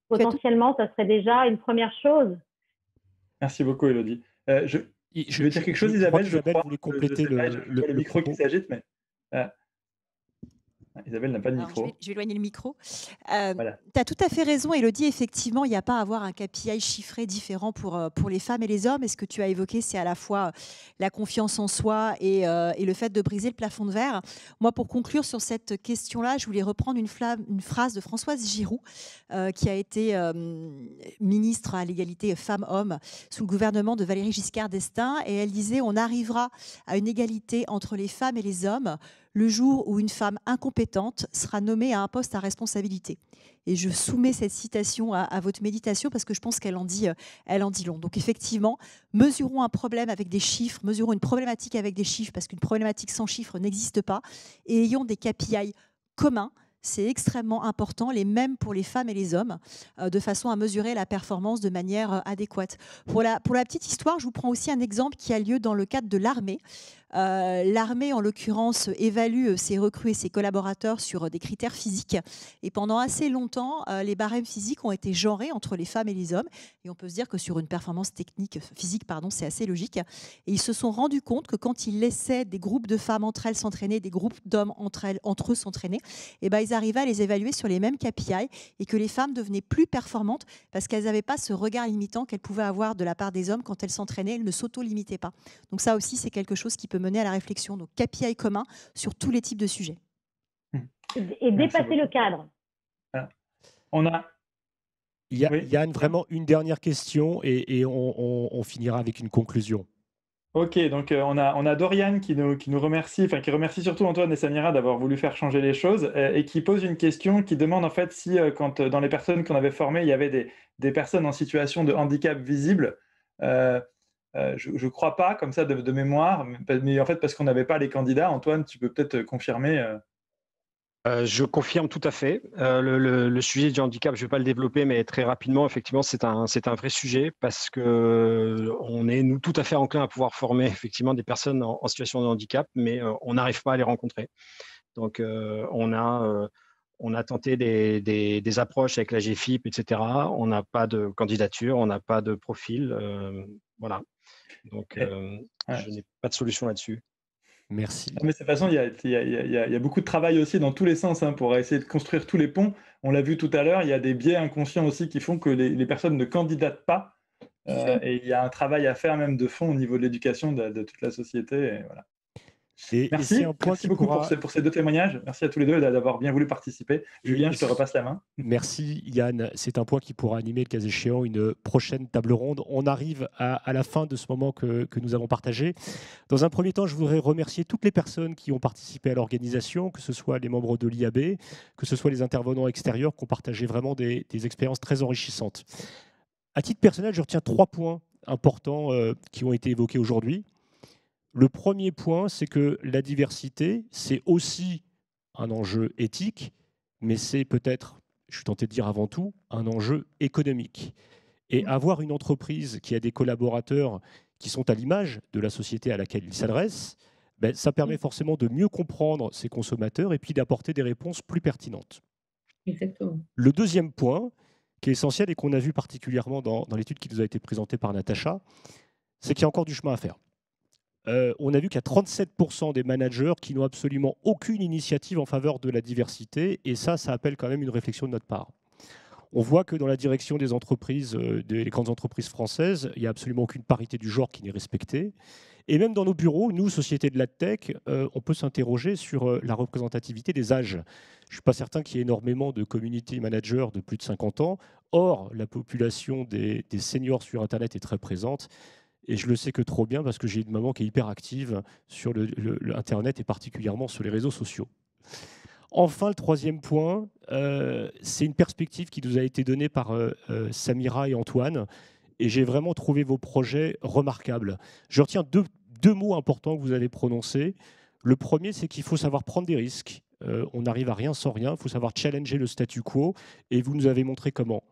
Potentiellement, ça serait déjà une première chose. Merci beaucoup, Élodie. Je veux dire quelque chose, Isabelle, je crois. voulait compléter le micro qui s'agite, mais... Isabelle n'a pas de micro. Je vais éloigner le micro. Voilà. Tu as tout à fait raison, Élodie. Effectivement, il n'y a pas à avoir un KPI chiffré différent pour les femmes et les hommes. Et ce que tu as évoqué, c'est à la fois la confiance en soi et le fait de briser le plafond de verre. Moi, pour conclure sur cette question-là, je voulais reprendre une phrase de Françoise Giroud, qui a été ministre à l'égalité femmes-hommes sous le gouvernement de Valéry Giscard d'Estaing. Et elle disait « On arrivera à une égalité entre les femmes et les hommes le jour où une femme incompétente sera nommée à un poste à responsabilité ». Et je soumets cette citation à votre méditation parce que je pense qu'elle en dit long. Donc effectivement, mesurons un problème avec des chiffres, mesurons une problématique avec des chiffres parce qu'une problématique sans chiffres n'existe pas, et ayons des KPI communs. C'est extrêmement important, les mêmes pour les femmes et les hommes, de façon à mesurer la performance de manière adéquate. Pour la petite histoire, je vous prends aussi un exemple qui a lieu dans le cadre de l'armée. L'armée, en l'occurrence, évalue ses recrues et ses collaborateurs sur des critères physiques. Et pendant assez longtemps, les barèmes physiques ont été genrés entre les femmes et les hommes. Et on peut se dire que sur une performance physique, c'est assez logique. Et ils se sont rendus compte que quand ils laissaient des groupes de femmes entre elles s'entraîner, des groupes d'hommes entre eux s'entraîner, ils arrivaient à les évaluer sur les mêmes KPI et que les femmes devenaient plus performantes parce qu'elles n'avaient pas ce regard limitant qu'elles pouvaient avoir de la part des hommes quand elles s'entraînaient. Elles ne s'auto-limitaient pas. Donc ça aussi, c'est quelque chose qui peut mener à la réflexion. Donc KPI commun sur tous les types de sujets. Et dépasser le cadre. On a... Yann, vraiment une dernière question et on finira avec une conclusion. Ok, donc on a Dorian qui nous remercie, enfin qui remercie surtout Antoine et Samira d'avoir voulu faire changer les choses et qui pose une question qui demande en fait si quand dans les personnes qu'on avait formées, il y avait des personnes en situation de handicap visible. Je ne crois pas, comme ça de mémoire, mais en fait parce qu'on n'avait pas les candidats. Antoine, tu peux peut-être confirmer Je confirme tout à fait. Le sujet du handicap, je ne vais pas le développer, mais très rapidement, effectivement, c'est un vrai sujet parce qu'on est nous tout à fait enclin à pouvoir former effectivement des personnes en situation de handicap, mais on n'arrive pas à les rencontrer. Donc, on a tenté des approches avec la GFIP, etc. On n'a pas de candidature, on n'a pas de profil. Voilà. Donc, je n'ai pas de solution là-dessus. Merci. Mais de toute façon, il y a beaucoup de travail aussi dans tous les sens pour essayer de construire tous les ponts. On l'a vu tout à l'heure, il y a des biais inconscients aussi qui font que les personnes ne candidatent pas. Et il y a un travail à faire même de fond au niveau de l'éducation de toute la société. Et voilà. Merci beaucoup pour ces deux témoignages. Merci à tous les deux d'avoir bien voulu participer. Julien, je te repasse la main. Merci Yann. C'est un point qui pourra animer, le cas échéant, une prochaine table ronde. On arrive à la fin de ce moment que nous avons partagé. Dans un premier temps, je voudrais remercier toutes les personnes qui ont participé à l'organisation, que ce soit les membres de l'IAB, que ce soit les intervenants extérieurs qui ont partagé vraiment des expériences très enrichissantes. À titre personnel, je retiens 3 points importants qui ont été évoqués aujourd'hui. Le premier point, c'est que la diversité, c'est aussi un enjeu éthique, mais c'est peut-être, je suis tenté de dire avant tout, un enjeu économique. Et avoir une entreprise qui a des collaborateurs qui sont à l'image de la société à laquelle ils s'adressent, ça permet forcément de mieux comprendre ses consommateurs et puis d'apporter des réponses plus pertinentes. Exactement. Le deuxième point, qui est essentiel et qu'on a vu particulièrement dans l'étude qui nous a été présentée par Natacha, c'est qu'il y a encore du chemin à faire. On a vu qu'il y a 37% des managers qui n'ont absolument aucune initiative en faveur de la diversité, et ça appelle quand même une réflexion de notre part. On voit que dans la direction des entreprises, des grandes entreprises françaises, il n'y a absolument aucune parité du genre qui n'est respectée. Et même dans nos bureaux, nous, société de la tech, on peut s'interroger sur la représentativité des âges. Je ne suis pas certain qu'il y ait énormément de community managers de plus de 50 ans. Or, la population des seniors sur Internet est très présente. Et je le sais que trop bien parce que j'ai une maman qui est hyper active sur Internet et particulièrement sur les réseaux sociaux. Enfin, le troisième point, c'est une perspective qui nous a été donnée par Samira et Antoine. Et j'ai vraiment trouvé vos projets remarquables. Je retiens deux mots importants que vous avez prononcés. Le premier, c'est qu'il faut savoir prendre des risques. On n'arrive à rien sans rien. Il faut savoir challenger le statu quo. Et vous nous avez montré comment.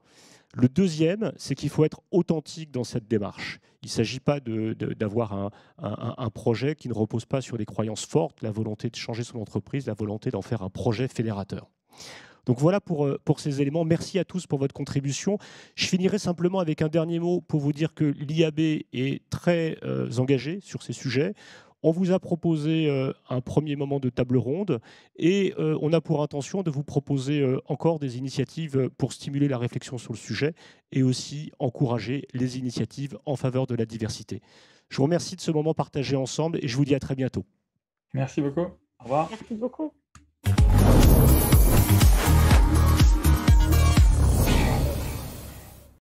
Le deuxième, c'est qu'il faut être authentique dans cette démarche. Il ne s'agit pas d'avoir un projet qui ne repose pas sur des croyances fortes, la volonté de changer son entreprise, la volonté d'en faire un projet fédérateur. Donc voilà pour ces éléments. Merci à tous pour votre contribution. Je finirai simplement avec un dernier mot pour vous dire que l'IAB est très engagé sur ces sujets. On vous a proposé un premier moment de table ronde et on a pour intention de vous proposer encore des initiatives pour stimuler la réflexion sur le sujet et aussi encourager les initiatives en faveur de la diversité. Je vous remercie de ce moment partagé ensemble et je vous dis à très bientôt. Merci beaucoup. Au revoir. Merci beaucoup.